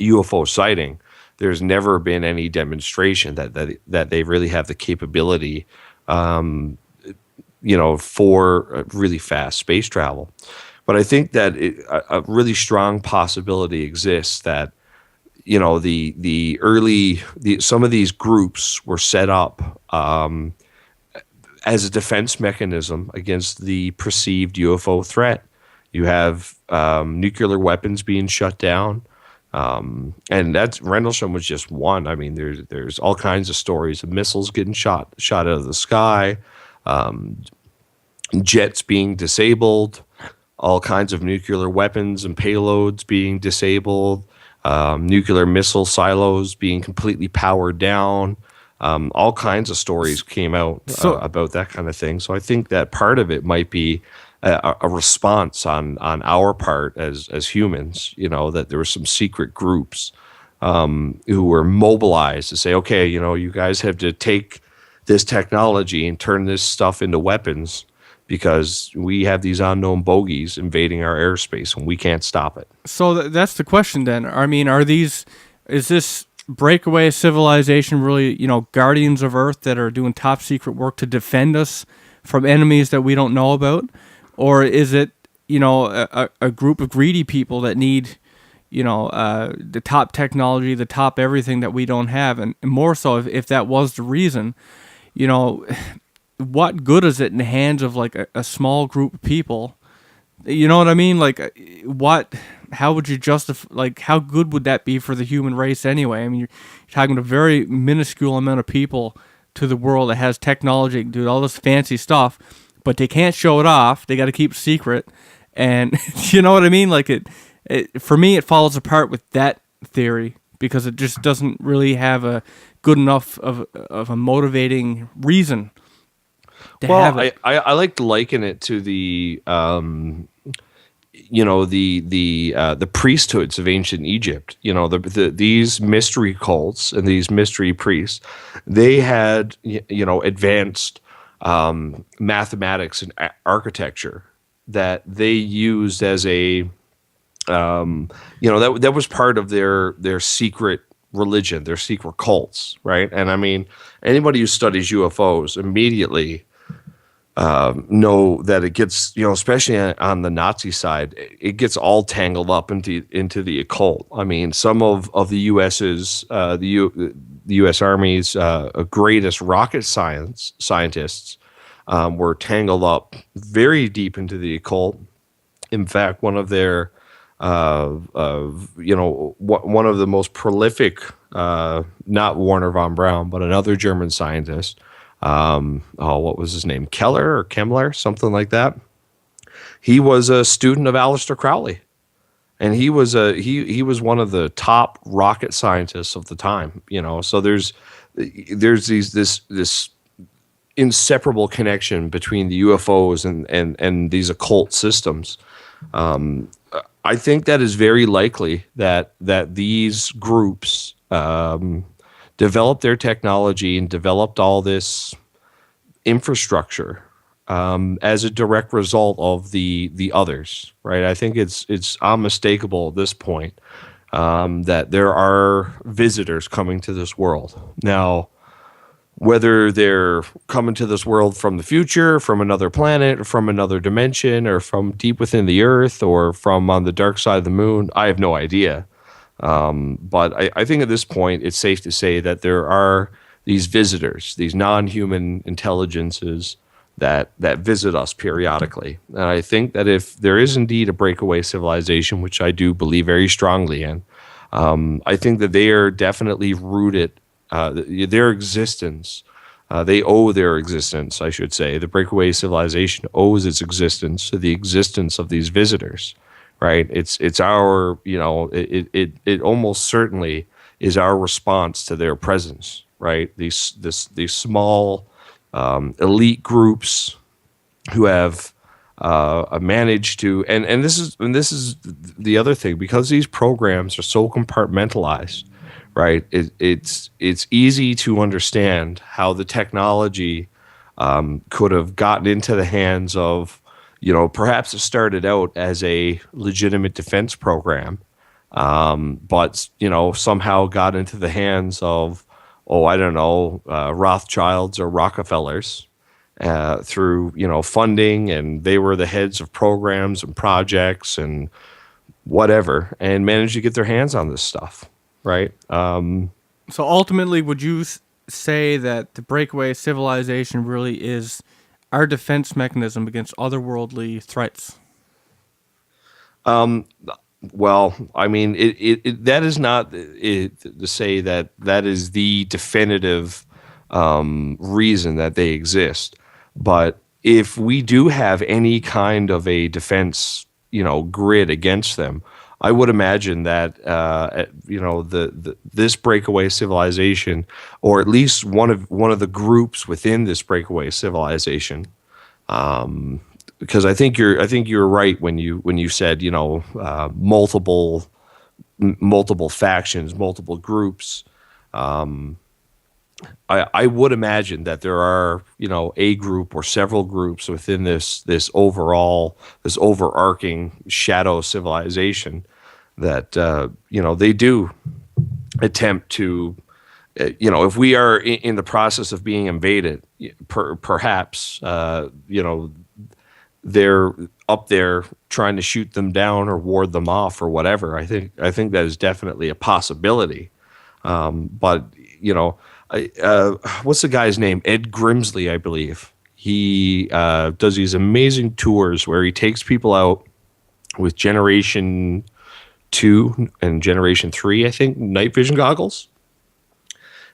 UFO sighting, there's never been any demonstration that they really have the capability, for really fast space travel. But I think that a really strong possibility exists that some of these groups were set up as a defense mechanism against the perceived UFO threat. You have nuclear weapons being shut down. And that's Rendlesham was just one. I mean, there's all kinds of stories of missiles getting shot out of the sky, jets being disabled, all kinds of nuclear weapons and payloads being disabled, nuclear missile silos being completely powered down. All kinds of stories came out about that kind of thing. So I think that part of it might be a response on our part as humans, that there were some secret groups who were mobilized to say, okay, you guys have to take this technology and turn this stuff into weapons because we have these unknown bogeys invading our airspace and we can't stop it. So that's the question then. I mean, is this breakaway civilization really, guardians of Earth that are doing top secret work to defend us from enemies that we don't know about? Or is it, a group of greedy people that need, the top technology, the top everything that we don't have? And more so, if that was the reason, what good is it in the hands of like a small group of people? You know what I mean? Like, how would you justify, like, how good would that be for the human race anyway? I mean, you're talking a very minuscule amount of people to the world that has technology, do all this fancy stuff, but they can't show it off. They got to keep secret. And you know what I mean? Like for me, it falls apart with that theory because it just doesn't really have a good enough of a motivating reason to have it. I like to liken it to the priesthoods of ancient Egypt. These mystery cults and these mystery priests, they had advanced mathematics and architecture that they used as a that was part of their secret religion, their secret cults, right? And I mean, anybody who studies UFOs immediately know that it gets, especially on the Nazi side, it gets all tangled up into the occult. I mean, some of the U.S.'s the U.S. Army's greatest rocket scientists were tangled up very deep into the occult. In fact, one of their one of the most prolific, not Warner von Braun, but another German scientist. What was his name? Kemmler, something like that. He was a student of Aleister Crowley, and he was he was one of the top rocket scientists of the time. So there's this inseparable connection between the UFOs and these occult systems. I think that is very likely that these groups developed their technology and developed all this infrastructure as a direct result of the others, right? I think it's unmistakable at this point that there are visitors coming to this world. Now, whether they're coming to this world from the future, from another planet, or from another dimension, or from deep within the Earth, or from on the dark side of the moon, I have no idea. But I think at this point, it's safe to say that there are these visitors, these non-human intelligences that visit us periodically. And I think that if there is indeed a breakaway civilization, which I do believe very strongly in, I think that they are definitely rooted, their existence, they owe their existence, I should say. The breakaway civilization owes its existence to the existence of these visitors. Right, it's our, it almost certainly is our response to their presence. Right, these small elite groups who have managed to, and this is the other thing, because these programs are so compartmentalized, right? It's easy to understand how the technology could have gotten into the hands of, perhaps it started out as a legitimate defense program, but somehow got into the hands of, oh, I don't know, Rothschilds or Rockefellers, through funding, and they were the heads of programs and projects and whatever, and managed to get their hands on this stuff, right? So ultimately, would you say that the Breakaway Civilization really is our defense mechanism against otherworldly threats? Well, I mean, that is not to say that that is the definitive reason that they exist. But if we do have any kind of a defense, grid against them, I would imagine that this breakaway civilization, or at least one of the groups within this breakaway civilization, because I think you're right when you said multiple factions, multiple groups. I would imagine that there are a group or several groups within this overarching shadow civilization that they do attempt to, if we are in the process of being invaded, perhaps they're up there trying to shoot them down or ward them off or whatever. I think that is definitely a possibility. But what's the guy's name? Ed Grimsley, I believe. He does these amazing tours where he takes people out with Generation 2 and Generation 3, I think, night vision goggles.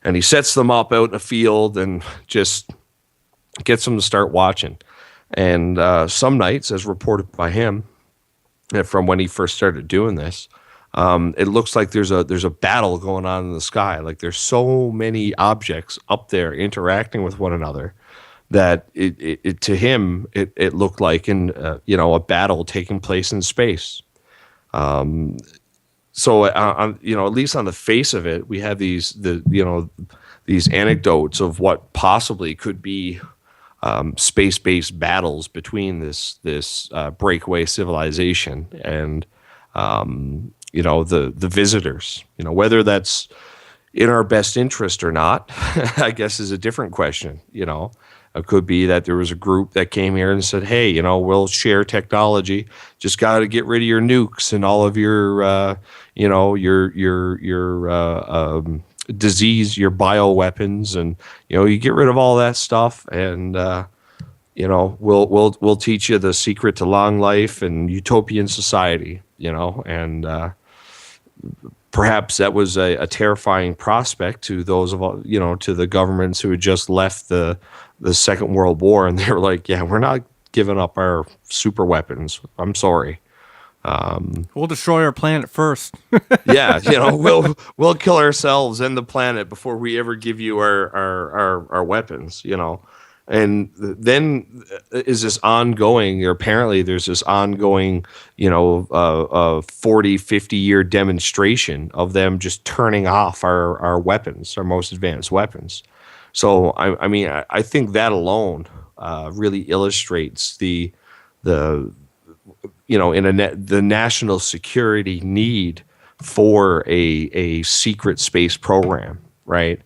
And he sets them up out in a field and just gets them to start watching. And some nights, as reported by him, from when he first started doing this, it looks like there's a battle going on in the sky. Like there's so many objects up there interacting with one another that it to him it looked like a battle taking place in space. So at least on the face of it, we have these anecdotes of what possibly could be space-based battles between this breakaway civilization and the visitors. Whether that's in our best interest or not, I guess is a different question. It could be that there was a group that came here and said, hey, we'll share technology. Just got to get rid of your nukes and all of your disease, your bioweapons, and you get rid of all that stuff, and we'll teach you the secret to long life and utopian society. And perhaps that was a terrifying prospect to those to the governments who had just left the Second World War, and they were like, yeah, we're not giving up our super weapons. I'm sorry. We'll destroy our planet first. Yeah, we'll kill ourselves and the planet before we ever give you our weapons. And then is this ongoing, or apparently there's this ongoing, 40, 50-year demonstration of them just turning off our weapons, our most advanced weapons. So, I think that alone really illustrates the national security need for a secret space program, right?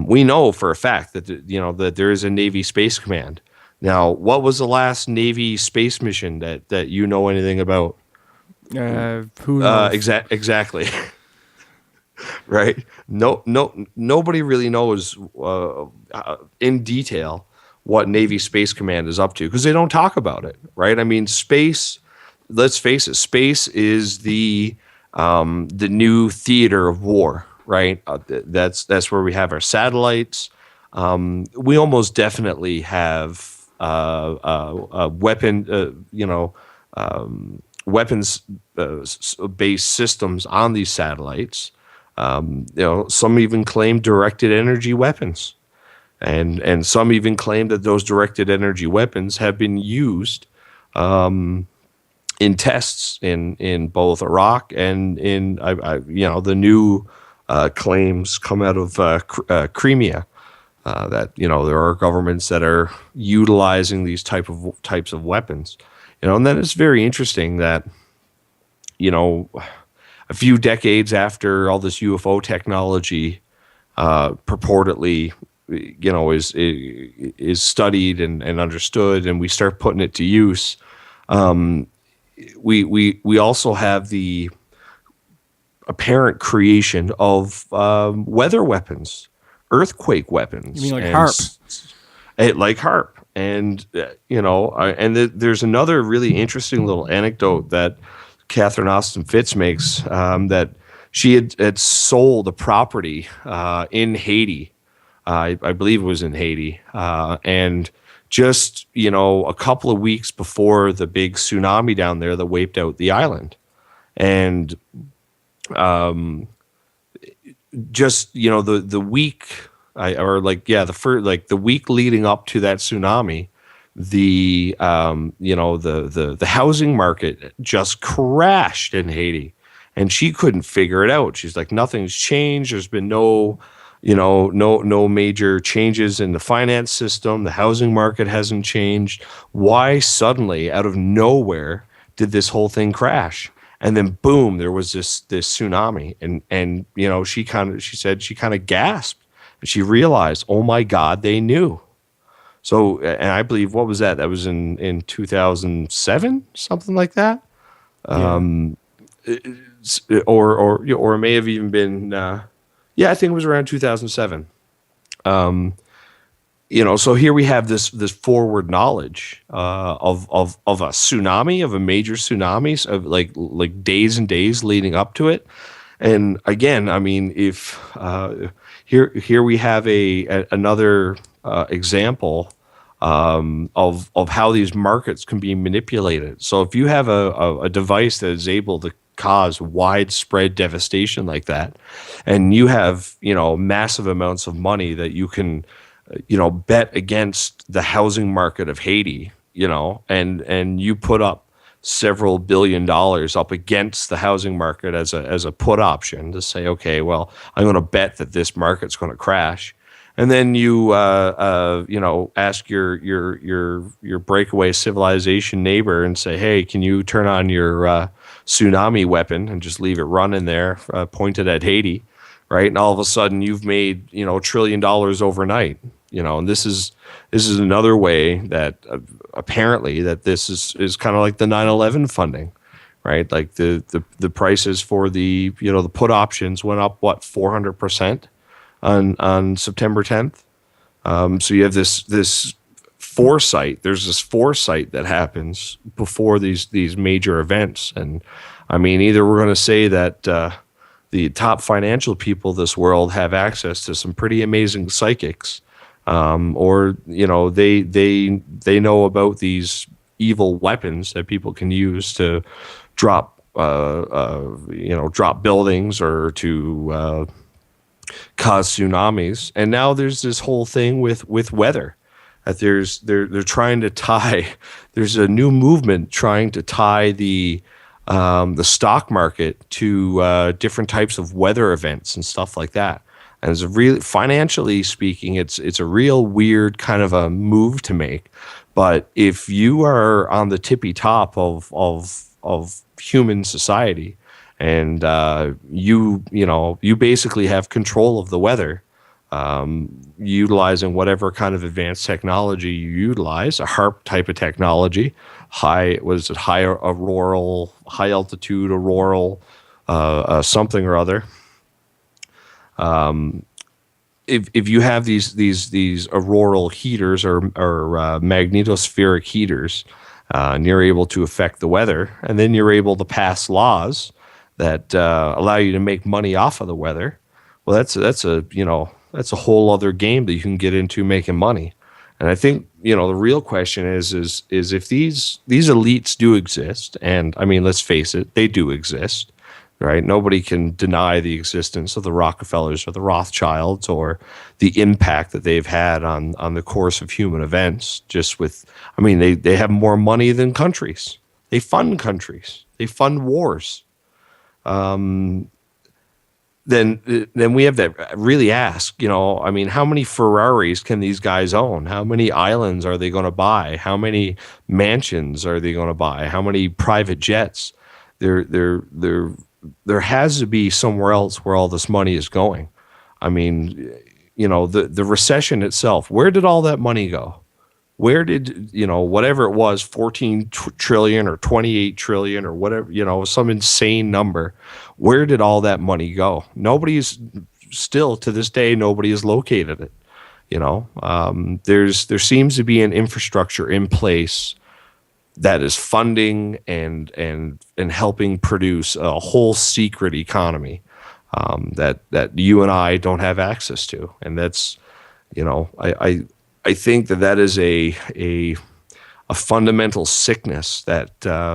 We know for a fact that that there is a Navy Space Command. Now, what was the last Navy space mission that you know anything about? Who knows? Exactly. Right. Nobody really knows in detail what Navy Space Command is up to, because they don't talk about it, right? Space. Let's face it. Space is the new theater of war. Right, that's where we have our satellites. We almost definitely have weapons-based systems on these satellites. Some even claim directed energy weapons, and some even claim that those directed energy weapons have been used in tests in both Iraq and in the new claims come out of Crimea, that there are governments that are utilizing these types of weapons. And then it's very interesting that a few decades after all this UFO technology purportedly is studied and understood, and we start putting it to use. We also have the apparent creation of weather weapons, earthquake weapons. You mean like HARP? Like HARP. And, there's another really interesting little anecdote that Catherine Austin Fitz makes, that she had sold a property in Haiti. I believe it was in Haiti. And just, a couple of weeks before the big tsunami down there that wiped out the island. And just, the week the week leading up to that tsunami, the housing market just crashed in Haiti, and she couldn't figure it out. She's like, nothing's changed. There's been no major changes in the finance system. The housing market hasn't changed. Why suddenly, out of nowhere, did this whole thing crash? And then boom, there was this tsunami, and she said she kind of gasped, and she realized, oh my God, they knew. So, and I believe, what was that? That was in 2007, something like that. Yeah. Or it may have even been, I think it was around 2007. So here we have this forward knowledge of a tsunami, of a major tsunami, of like days and days leading up to it. And again, I mean, if here we have another example of how these markets can be manipulated. So if you have a device that is able to cause widespread devastation like that, and you have massive amounts of money that you can bet against the housing market of Haiti, and you put up several $1 billion up against the housing market as a put option to say, okay, well, I'm going to bet that this market's going to crash. And then you ask your breakaway civilization neighbor and say, hey, can you turn on your tsunami weapon and just leave it running there, pointed at Haiti, right? And all of a sudden you've made $1 trillion overnight. And this is another way that apparently that this is kind of like the 9/11 funding, right? Like the prices for the the put options went up 400% on September 10th. So you have this foresight. There's this foresight that happens before these major events, and I mean, either we're going to say that the top financial people of this world have access to some pretty amazing psychics. Or they know about these evil weapons that people can use to drop buildings or to cause tsunamis. And now there's this whole thing with weather that they're trying to tie. There's a new movement trying to tie the stock market to different types of weather events and stuff like that. And it's really, financially speaking, it's a real weird kind of a move to make. But if you are on the tippy top of human society, and you basically have control of the weather, utilizing whatever kind of advanced technology you utilize, a HARP type of technology, high altitude auroral something or other. If you have these auroral heaters or magnetospheric heaters, and you're able to affect the weather, and then you're able to pass laws that allow you to make money off of the weather, well, that's a whole other game that you can get into making money. And I think the real question is if these elites do exist, and I mean, let's face it, they do exist. right? Nobody can deny the existence of the Rockefellers or the Rothschilds or the impact that they've had on the course of human events. Just with, I mean, they have more money than countries. They fund countries. They fund wars. Then we have to really ask, I mean, how many Ferraris can these guys own? How many islands are they going to buy? How many mansions are they going to buy? How many private jets? There has to be somewhere else where all this money is going. I mean, the recession itself, where did all that money go? Where did, whatever it was, 14 trillion or 28 trillion or whatever, some insane number, where did all that money go? Nobody's still to this day, nobody has located it. There seems to be an infrastructure in place that is funding and helping produce a whole secret economy that you and I don't have access to. And that's, I think that is a fundamental sickness that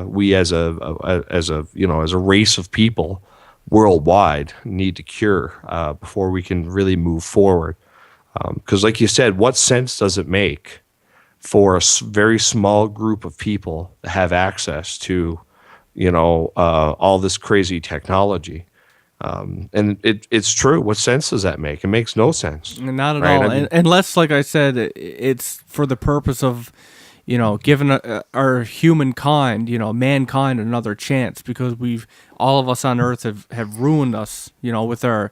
we as a race of people worldwide need to cure before we can really move forward. Because, like you said, what sense does it make for a very small group of people to have access to, all this crazy technology? And it's true. What sense does that make? It makes no sense. Not at right? all. I mean, Unless, like I said, it's for the purpose of, giving our humankind, mankind another chance, because all of us on Earth have ruined us, with our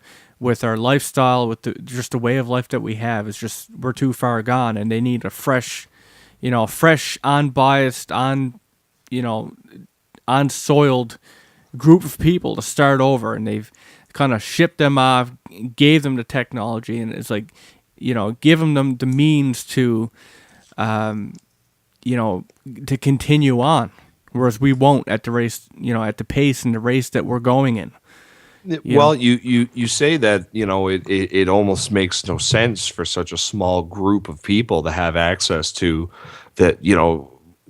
lifestyle, with just the way of life that we have. It's just, we're too far gone, and they need a fresh, unbiased, unsoiled group of people to start over. And they've kind of shipped them off, gave them the technology, and it's like, give them the means to, to continue on, whereas we won't at the race, at the pace and the race that we're going in. Well, you say that, it almost makes no sense for such a small group of people to have access to that,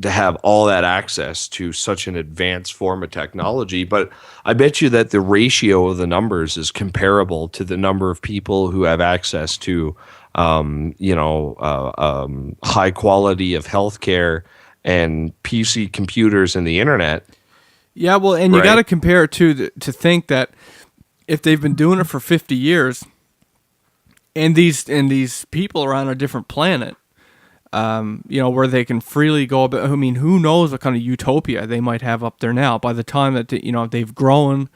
to have all that access to such an advanced form of technology. But I bet you that the ratio of the numbers is comparable to the number of people who have access to, high quality of healthcare and PC computers and the internet. Yeah, well, and you got to compare it to think that if they've been doing it for 50 years, and these people are on a different planet, where they can freely go about. I mean, who knows what kind of utopia they might have up there now? By the time that they've grown,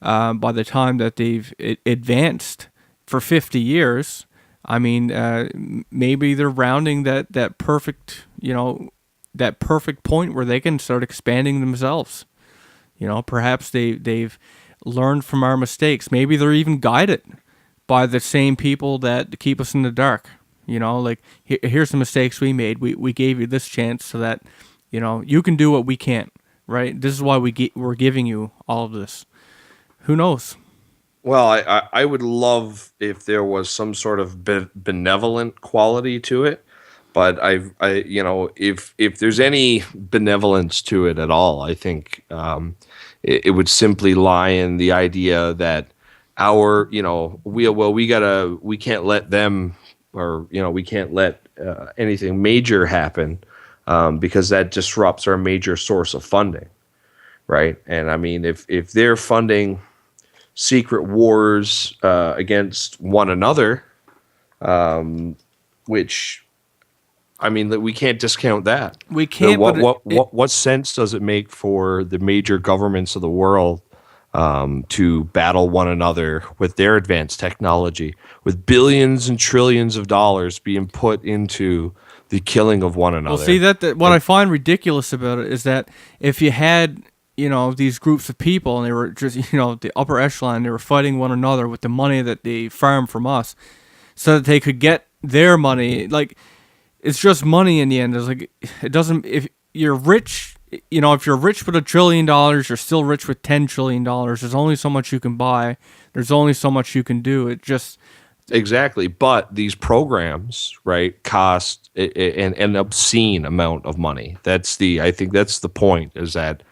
by the time that they've advanced for 50 years, I mean, maybe they're rounding that perfect, that perfect point where they can start expanding themselves. Perhaps they've learned from our mistakes. Maybe they're even guided by the same people that keep us in the dark. Like, here's the mistakes we made. We gave you this chance so that, you can do what we can't, right? This is why we're giving you all of this. Who knows? Well, I would love if there was some sort of benevolent quality to it, but if there's any benevolence to it at all, I think it would simply lie in the idea that we can't let them, or we can't let anything major happen because that disrupts our major source of funding, right? And I mean, if they're funding secret wars against one another, which, I mean, we can't discount that. We can't. What sense does it make for the major governments of the world to battle one another with their advanced technology, with billions and trillions of dollars being put into the killing of one another? Well, see, what I find ridiculous about it is that if you had, these groups of people and they were just, the upper echelon, they were fighting one another with the money that they farmed from us so that they could get their money. Like, it's just money in the end. It's like, it doesn't, if you're rich, if you're rich with $1 trillion, you're still rich with $10 trillion. There's only so much you can buy. There's only so much you can do. It just... Exactly. But these programs, right, cost an obscene amount of money. I think that's the point, is that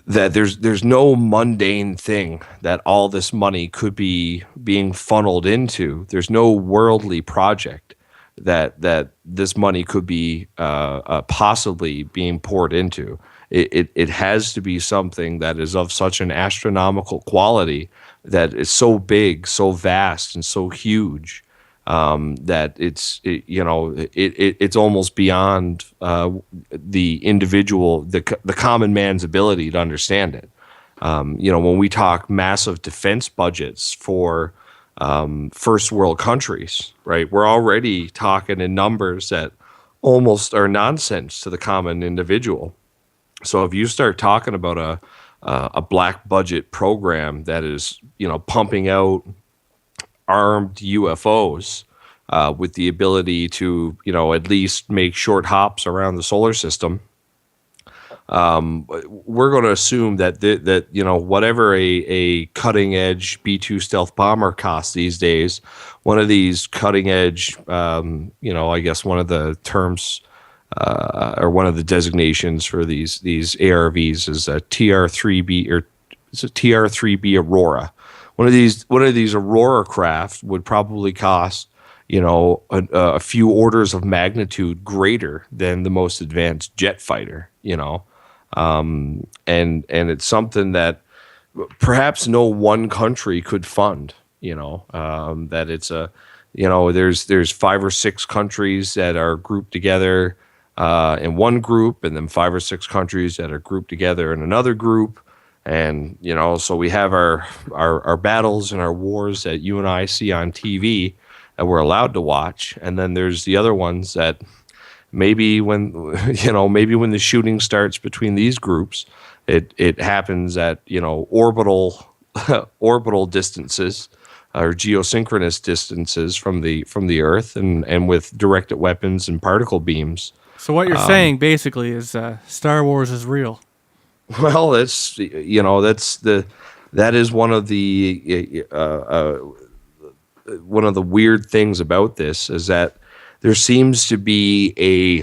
that there's no mundane thing that all this money could be being funneled into. There's no worldly project that this money could be possibly being poured into. It has to be something that is of such an astronomical quality, that is so big, so vast, and so huge, that it's almost beyond the individual, the common man's ability to understand it. When we talk massive defense budgets for first world countries, right, we're already talking in numbers that almost are nonsense to the common individual. So if you start talking about a black budget program that is, pumping out armed UFOs with the ability to, at least make short hops around the solar system, we're going to assume that whatever a cutting edge B-2 stealth bomber costs these days, one of these cutting edge, I guess one of the terms or one of the designations for these ARVs is a TR-3B, or it's a TR-3B Aurora. One of these Aurora craft would probably cost, a few orders of magnitude greater than the most advanced jet fighter, and it's something that perhaps no one country could fund, that it's there's 5 or 6 countries that are grouped together in one group, and then 5 or 6 countries that are grouped together in another group. And, so we have our battles and our wars that you and I see on TV that we're allowed to watch. And then there's the other ones that maybe when the shooting starts between these groups, it happens at, orbital distances or geosynchronous distances from the Earth, and with directed weapons and particle beams. So what you're saying basically is Star Wars is real. Well, that is one of the weird things about this, is that there seems to be a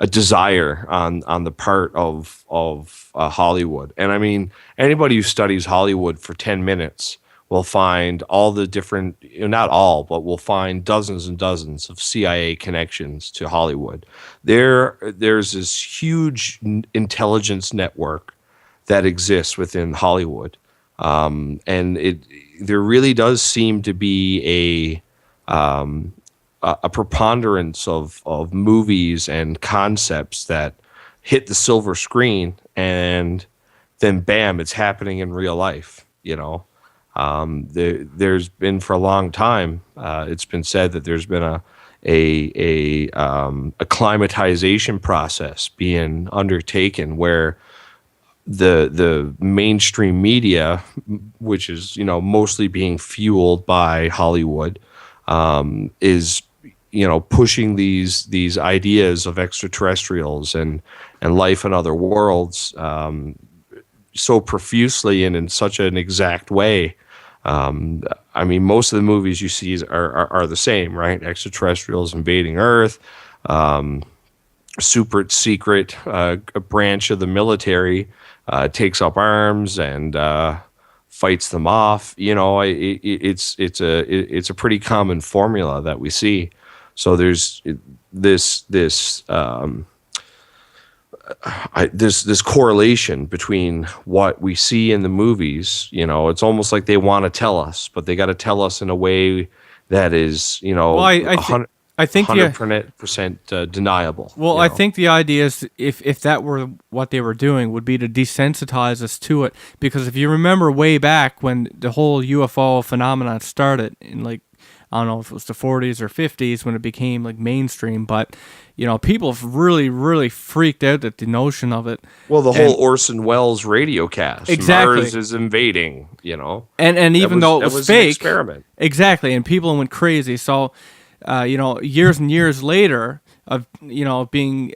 desire on the part of Hollywood. And I mean, anybody who studies Hollywood for 10 minutes will find all the different, not all, but we'll find dozens and dozens of CIA connections to Hollywood. There's this huge intelligence network that exists within Hollywood. And there really does seem to be a preponderance of movies and concepts that hit the silver screen, and then bam, it's happening in real life, There's been for a long time, it's been said that there's been a acclimatization process being undertaken where the mainstream media, which is mostly being fueled by Hollywood, is pushing these ideas of extraterrestrials and life in other worlds so profusely and in such an exact way. I mean, most of the movies you see are the same, right? Extraterrestrials invading Earth, super secret branch of the military takes up arms and fights them off. It's a pretty common formula that we see. So there's this correlation between what we see in the movies. It's almost like they want to tell us, but they got to tell us in a way that is, Well, I think 100% deniable. Well, I think the idea is if that were what they were doing, would be to desensitize us to it. Because if you remember way back when the whole UFO phenomenon started in I don't know if it was the 40s or 50s when it became mainstream, but people really, really freaked out at the notion of it. Well, the whole Orson Welles radio cast, exactly. Mars is invading, and even though it was fake, an experiment. Exactly, and people went crazy. So, years and years later of being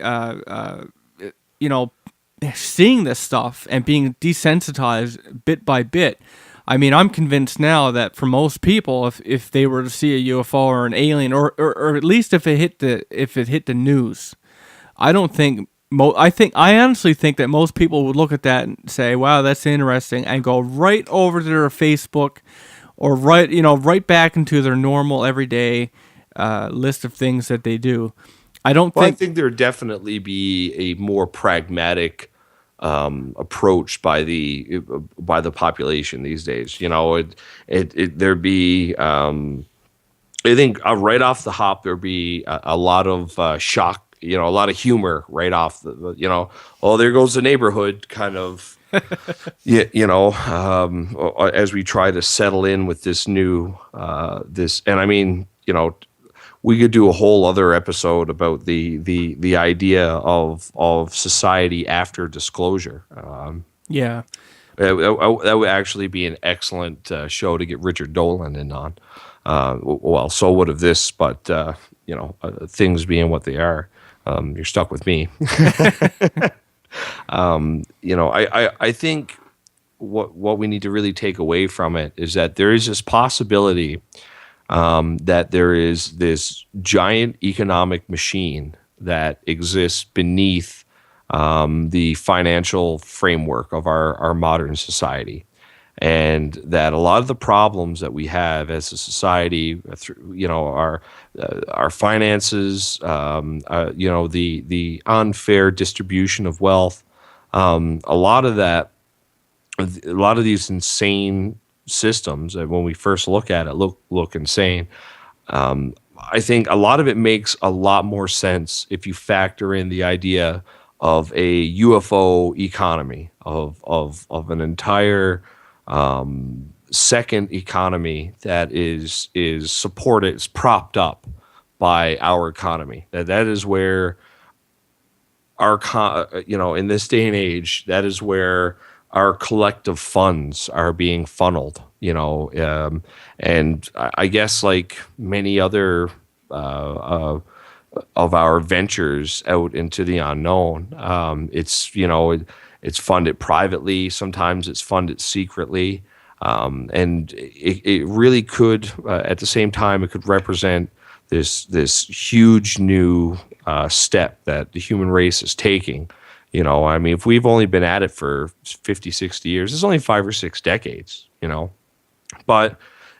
seeing this stuff and being desensitized bit by bit. I mean, I'm convinced now that for most people, if they were to see a UFO or an alien, or at least if it hit the news, I don't think I honestly think that most people would look at that and say, "Wow, that's interesting," and go right over to their Facebook or right back into their normal everyday list of things that they do. I don't Well, I think. think there'd definitely be a more pragmatic approach by the population these days. There'd be. I think right off the hop there'd be a lot of shock. A lot of humor right off oh, there goes the neighborhood kind of. Yeah, as we try to settle in with this new and I mean, we could do a whole other episode about the idea of society after disclosure. Yeah. That would actually be an excellent show to get Richard Dolan in on. Well, so would have this, but things being what they are, you're stuck with me. I think what we need to really take away from it is that there is this possibility that there is this giant economic machine that exists beneath the financial framework of our modern society. And that a lot of the problems that we have as a society, our finances, the unfair distribution of wealth, a lot of these insane systems that when we first look at it look insane. I think a lot of it makes a lot more sense if you factor in the idea of a UFO economy of an entire second economy that is supported, is propped up by our economy. That is where in this day and age, that is where our collective funds are being funneled, and I guess like many other of our ventures out into the unknown, it's funded privately. Sometimes it's funded secretly, and it really could, at the same time, it could represent this huge new step that the human race is taking. I mean, if we've only been at it for 50, 60 years, it's only 5 or 6 decades, But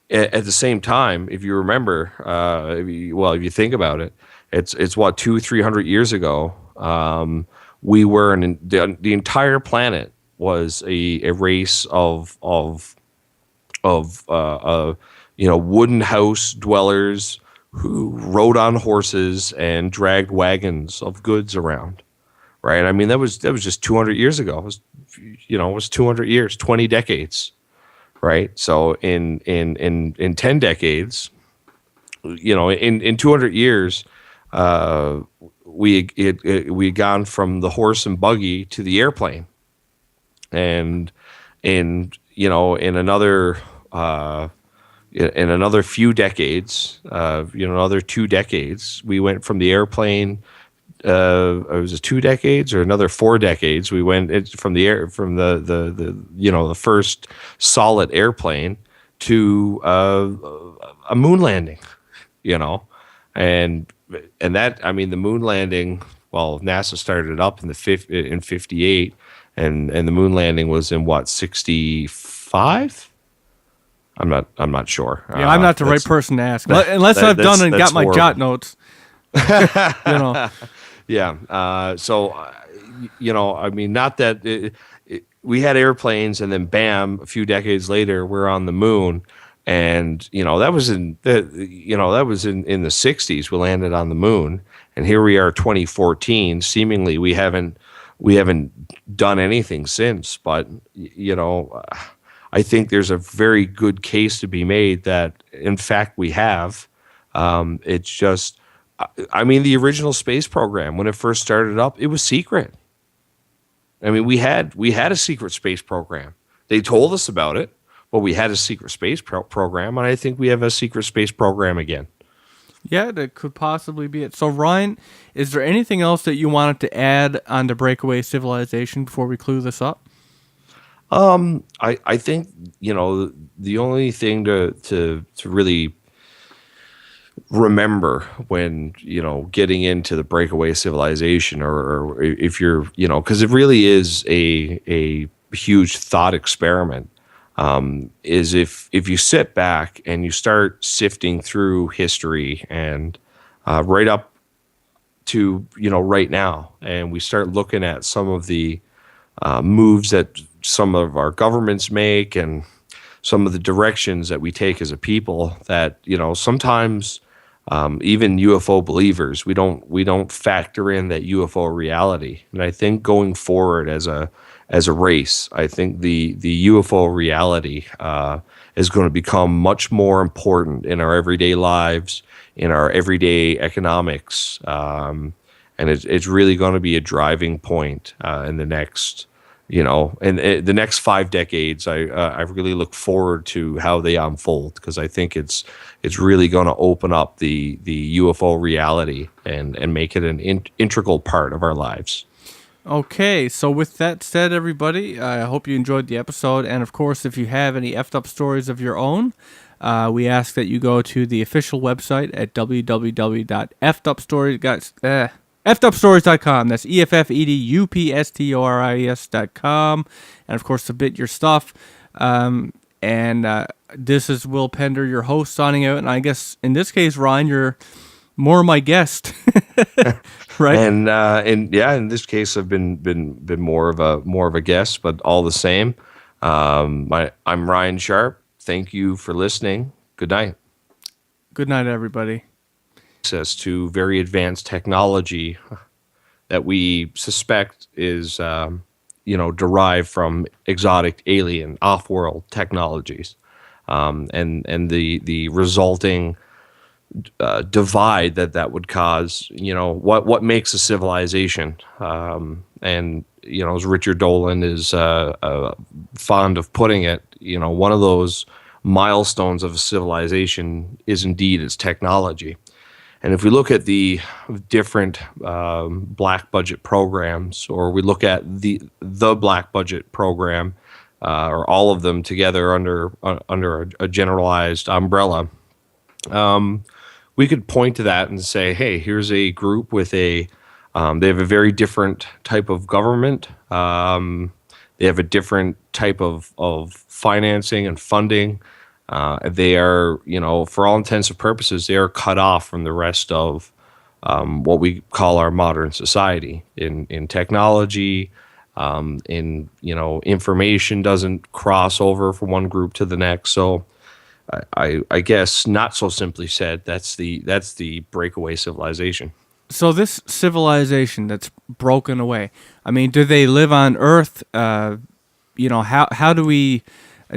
at the same time, if you remember, if you think about it, it's what, 200-300 years ago, we were the entire planet was a race of wooden house dwellers who rode on horses and dragged wagons of goods around. Right. I mean, that was just 200 years ago. It was 200 years, 20 decades. Right. So in 10 decades, in 200 years, we had gone from the horse and buggy to the airplane. And in another few decades, another 2 decades, we went from the airplane. Was it 2 decades or another 4 decades? We went from the first solid airplane to a moon landing, and that, I mean, the moon landing. Well, NASA started it up in 58, and the moon landing was in what, 65? I'm not sure. Yeah, I'm not the right person to ask, unless I've done and got my jot notes. Yeah. So, I mean, not that we had airplanes, and then bam, a few decades later, we're on the moon, and that was in the 60s. We landed on the moon, and here we are, 2014. Seemingly, we haven't done anything since. But I think there's a very good case to be made that, in fact, we have. It's just. I mean, the original space program, when it first started up, it was secret. I mean, we had a secret space program. They told us about it, but we had a secret space program, and I think we have a secret space program again. Yeah, that could possibly be it. So, Ryan, is there anything else that you wanted to add on the Breakaway Civilization before we clue this up? I think the only thing to really remember when, getting into the Breakaway Civilization, or if you're, because it really is a huge thought experiment, is if you sit back and you start sifting through history and right up to, right now, and we start looking at some of the moves that some of our governments make, and some of the directions that we take as a people, that, sometimes even UFO believers, we don't factor in that UFO reality. And I think going forward as a race, I think the UFO reality is going to become much more important in our everyday lives, in our everyday economics, and it's really going to be a driving point in the next, in the next 5 decades. I really look forward to how they unfold, because I think it's really going to open up the UFO reality and make it an integral part of our lives. Okay, so with that said, everybody, I hope you enjoyed the episode. And of course, if you have any effed up stories of your own, we ask that you go to the official website at www.effedupstories.com. That's EFFEDUPSTORIES.com. And of course, submit your stuff. This is Will Pender, your host, signing out. And I guess in this case, Ryan, you're more my guest, right? And in this case, I've been more of a guest, but all the same, I'm Ryan Sharp. Thank you for listening. Good night. Good night, everybody. Access to very advanced technology that we suspect is, derived from exotic, alien, off-world technologies, and the resulting divide that would cause. What makes a civilization, and as Richard Dolan is fond of putting it, one of those milestones of a civilization is indeed its technology. And if we look at the different black budget programs, or we look at the black budget program, or all of them together under a generalized umbrella, we could point to that and say, hey, here's a group with they have a very different type of government. They have a different type of financing and funding. They are, for all intents and purposes, they are cut off from the rest of what we call our modern society in technology. Information doesn't cross over from one group to the next. So I guess, not so simply said, that's the breakaway civilization. So this civilization that's broken away, I mean, do they live on Earth? How do we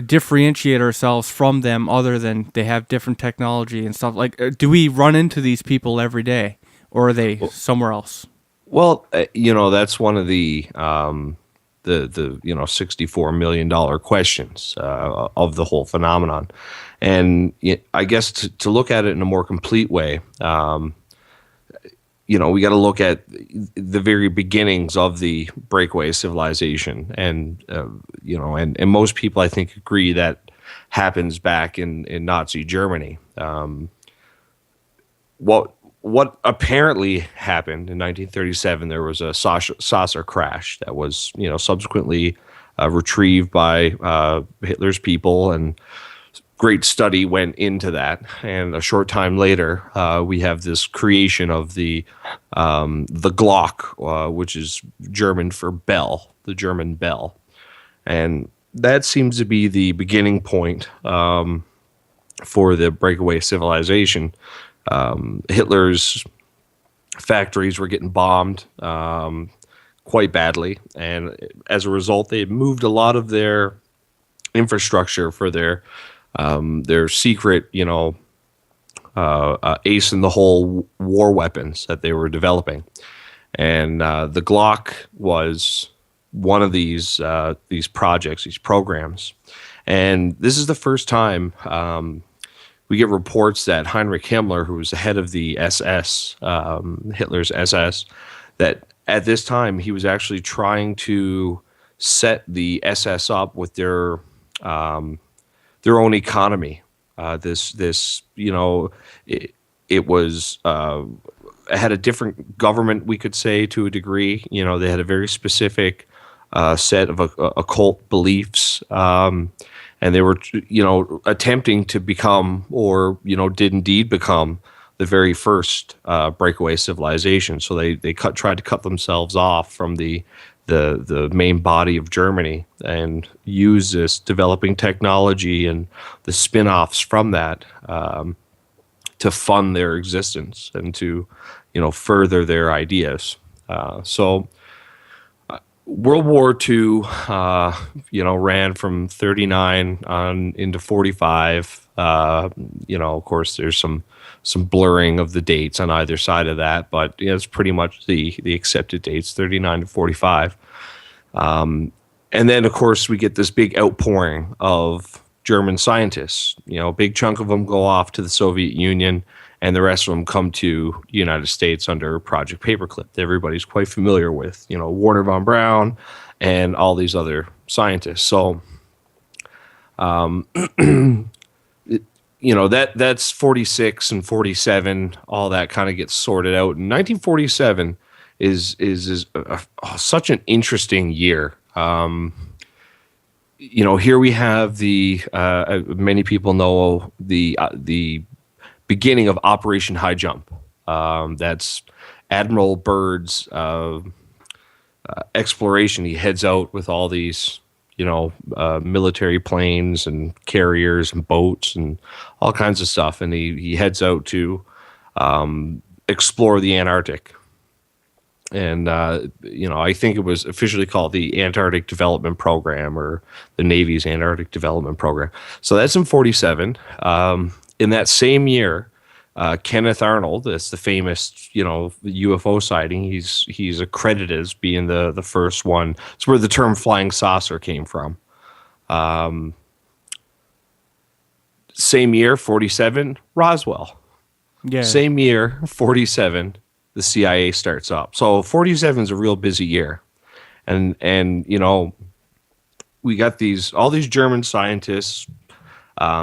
differentiate ourselves from them, other than they have different technology and stuff? Like, do we run into these people every day, or are they somewhere else? Well, that's one of the $64 million questions of the whole phenomenon. And I guess to look at it in a more complete way, we got to look at the very beginnings of the breakaway civilization, and and most people, I think, agree that happens back in Nazi Germany. What apparently happened in 1937, there was a saucer crash that was subsequently retrieved by Hitler's people, and great study went into that. And a short time later, we have this creation of the Glock, which is German for bell, the German bell. And that seems to be the beginning point for the breakaway civilization. Hitler's factories were getting bombed quite badly, and as a result, they moved a lot of their infrastructure for their secret, ace in the hole war weapons that they were developing. And the Glock was one of these projects, these programs. And this is the first time we get reports that Heinrich Himmler, who was the head of the SS, Hitler's SS, that at this time he was actually trying to set the SS up with their own economy. it was it had a different government, we could say, to a degree. You know, they had a very specific set of occult beliefs, and they were, you know, attempting to become, or you know, did indeed become the very first breakaway civilization. So they tried to cut themselves off from the main body of Germany and use this developing technology and the spin-offs from that to fund their existence and to, you know, further their ideas. So World War II, you know, ran from 39 on into 45. You know, of course, there's some blurring of the dates on either side of that, but you know, it's pretty much the accepted dates, 39 to 45. And then, of course, we get this big outpouring of German scientists. You know, a big chunk of them go off to the Soviet Union, and the rest of them come to the United States under Project Paperclip that everybody's quite familiar with. You know, Warner von Braun and all these other scientists. So, you know, that's 46 and 47. All that kind of gets sorted out. And 1947 is such an interesting year. You know, here we have the many people know the beginning of Operation High Jump. That's Admiral Byrd's exploration. He heads out with all these, you know, military planes and carriers and boats and all kinds of stuff, and he heads out to explore the Antarctic. And, you know, I think it was officially called the Antarctic Development Program, or the Navy's Antarctic Development Program. So that's in 47. In that same year, Kenneth Arnold, that's the famous, you know, UFO sighting. He's accredited as being the first one. It's where the term flying saucer came from. Same year, 47, Roswell. Yeah. Same year, 47, the CIA starts up. So 47 is a real busy year. And you know, we got all these German scientists.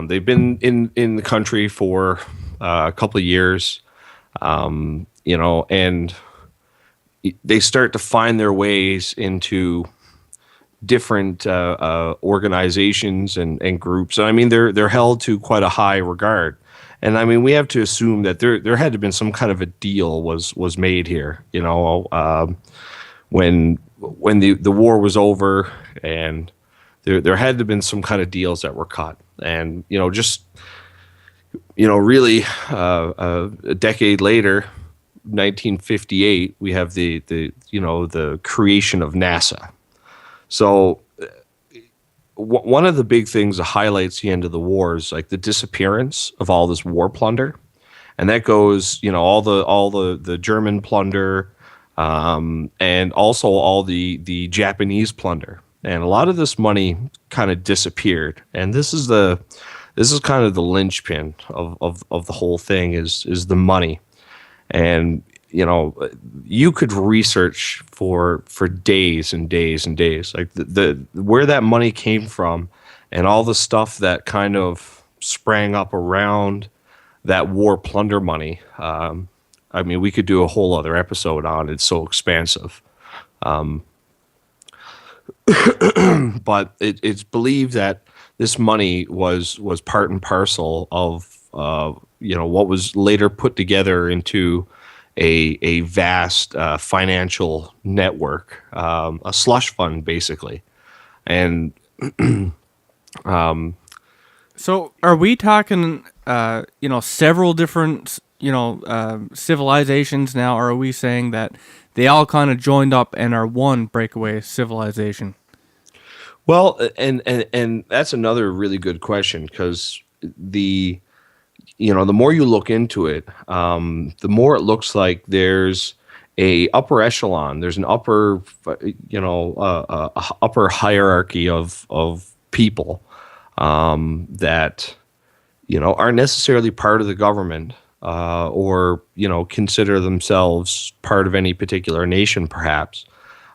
They've been in the country for a couple of years, you know, and they start to find their ways into different organizations and groups. And I mean, they're held to quite a high regard. And I mean, we have to assume that there had to have been some kind of a deal was made here, you know, when the war was over, and there had to have been some kind of deals that were cut. And, you know, just, you know, really a decade later, 1958, we have the you know, the creation of NASA. So one of the big things that highlights the end of the war is like the disappearance of all this war plunder, and that goes, you know, all the German plunder, and also all the Japanese plunder, and a lot of this money kind of disappeared. And this is kind of the linchpin of the whole thing is the money. And you know, you could research for days and days and days, like the where that money came from, and all the stuff that kind of sprang up around that war plunder money. I mean, we could do a whole other episode on it. It's so expansive. But it's believed that this money was part and parcel of you know, what was later put together into a vast financial network, a slush fund, basically. And so are we talking, you know, several different, you know, civilizations now? Or are we saying that they all kind of joined up and are one breakaway civilization? Well, and that's another really good question, because you know, the more you look into it, the more it looks like there's a upper echelon. There's an upper, you know, upper hierarchy of people that, you know, aren't necessarily part of the government, or, you know, consider themselves part of any particular nation, perhaps.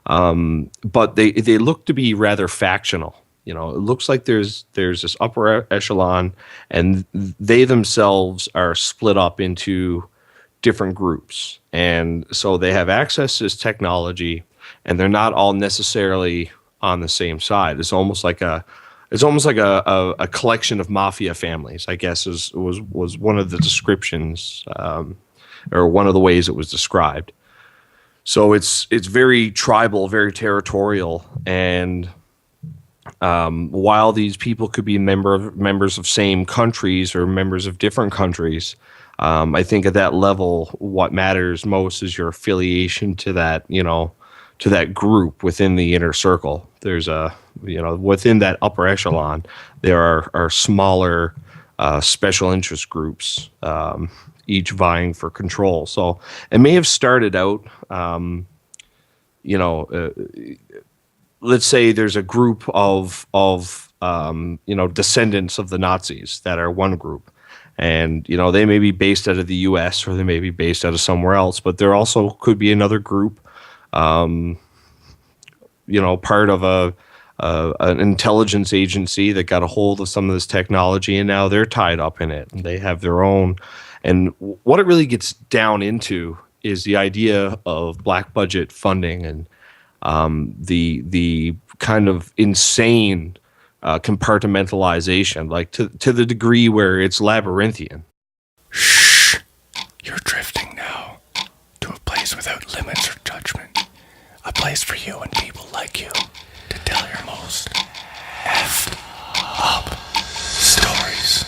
But they look to be rather factional. You know, it looks like there's this upper echelon, and they themselves are split up into different groups, and so they have access to this technology, and they're not all necessarily on the same side. It's almost like a collection of mafia families, I guess, was one of the descriptions, or one of the ways it was described. So it's very tribal, very territorial, and while these people could be members of same countries or members of different countries, I think at that level, what matters most is your affiliation to that, to that group within the inner circle. There's within that upper echelon, there are smaller special interest groups, each vying for control. So it may have started out, let's say there's a group of descendants of the Nazis that are one group, and they may be based out of the U.S. or they may be based out of somewhere else, but there also could be another group, part of an intelligence agency that got a hold of some of this technology, and now they're tied up in it and they have their own. And what it really gets down into is the idea of black budget funding and the kind of insane compartmentalization, like to the degree where it's labyrinthian. Shh! You're drifting now to a place without limits or judgment. A place for you and people like you to tell your most effed up stories.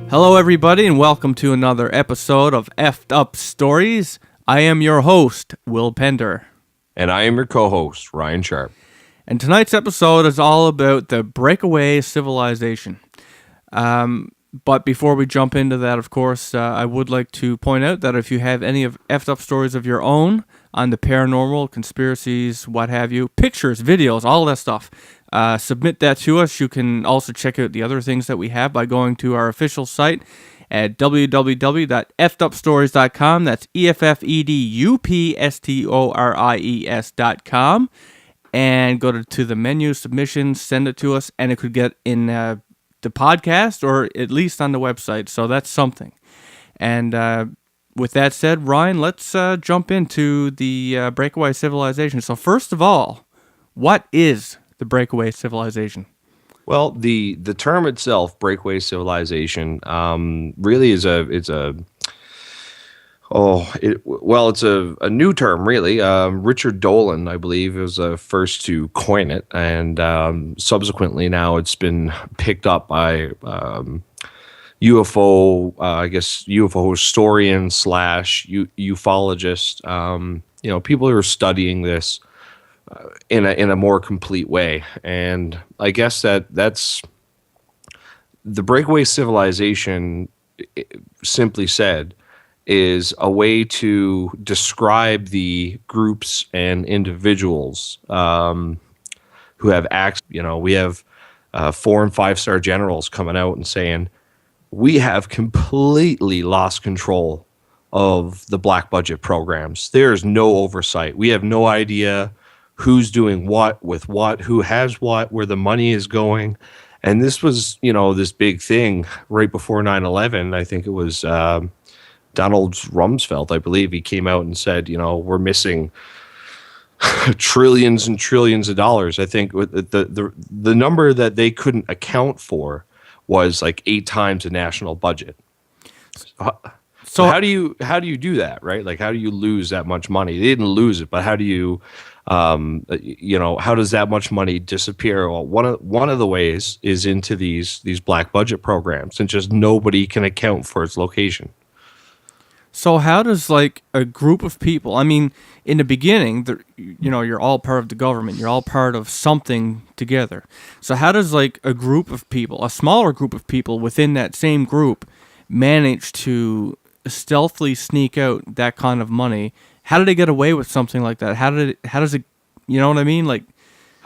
Hello, everybody, and welcome to another episode of Effed Up Stories. I am your host, Will Pender. And I am your co-host, Ryan Sharp. And tonight's episode is all about the Breakaway Civilization. But before we jump into that, of course, I would like to point out that if you have any of effed up stories of your own on the paranormal, conspiracies, what have you, pictures, videos, all that stuff, submit that to us. You can also check out the other things that we have by going to our official site at www.effedupstories.com. That's EFFEDUPSTORIES.com. And go to the menu, submissions, send it to us, and it could get in the podcast or at least on the website. So that's something. And with that said, Ryan, let's jump into the Breakaway Civilization. So first of all, what is the Breakaway Civilization? Well, the term itself, Breakaway Civilization, really is it's a new term, really. Richard Dolan, I believe, was the first to coin it, and subsequently now it's been picked up by UFO historian / ufologist. People who are studying this in a more complete way, and I guess that's the Breakaway Civilization. Simply said, is a way to describe the groups and individuals who have acts. We have 4- and 5-star generals coming out and saying we have completely lost control of the black budget programs. There's no oversight. We have no idea who's doing what with what, who has what, where the money is going. And this was, this big thing right before 9/11. I think it was Donald Rumsfeld, I believe. He came out and said, we're missing trillions and trillions of dollars. I think the number that they couldn't account for was like 8 times the national budget. So how do you do that, right? Like, how do you lose that much money? They didn't lose it, but how do you, how does that much money disappear? Well, one of the ways is into these black budget programs, and just nobody can account for its location. So how does like a group of people? I mean, in the beginning, you're all part of the government. You're all part of something together. So how does like a group of people, a smaller group of people within that same group, manage to stealthily sneak out that kind of money? How did they get away with something like that? How does it, you know what I mean? Like,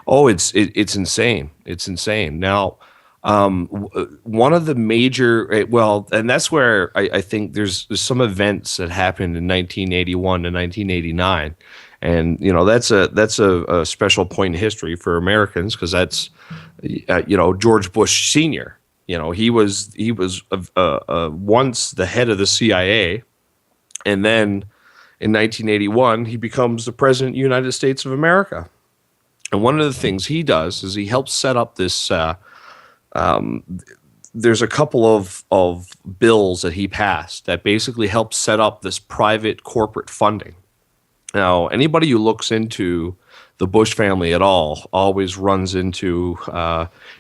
oh, it's insane. It's insane. Now, one of the major, and that's where I think there's some events that happened in 1981 to 1989, and that's a special point in history for Americans, because that's George Bush Sr. He was once the head of the CIA, and then in 1981 he becomes the president of the United States of America. And one of the things he does is he helps set up this. There's a couple of bills that he passed that basically help set up this private corporate funding. Now, anybody who looks into the Bush family at all always runs into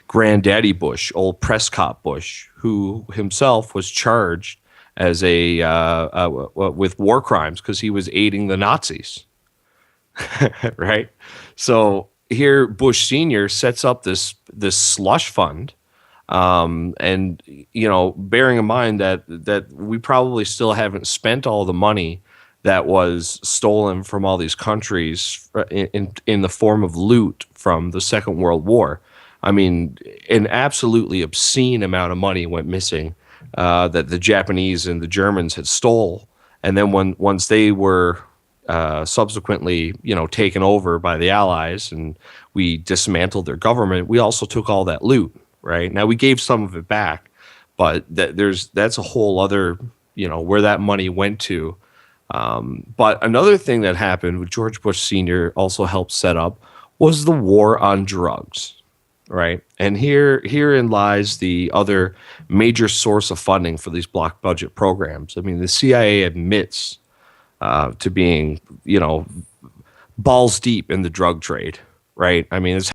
Granddaddy Bush, old Prescott Bush, who himself was charged as with war crimes because he was aiding the Nazis. Right? So here, Bush Sr. sets up this slush fund. And bearing in mind that we probably still haven't spent all the money that was stolen from all these countries in the form of loot from the Second World War. I mean, an absolutely obscene amount of money went missing that the Japanese and the Germans had stole, and then once they were subsequently taken over by the Allies and we dismantled their government, we also took all that loot. Right now, we gave some of it back, but that's a whole other, where that money went to. But another thing that happened with George Bush Sr. also helped set up was the war on drugs, right? And herein lies the other major source of funding for these block budget programs. I mean, the CIA admits to being, balls deep in the drug trade, right? I mean, it's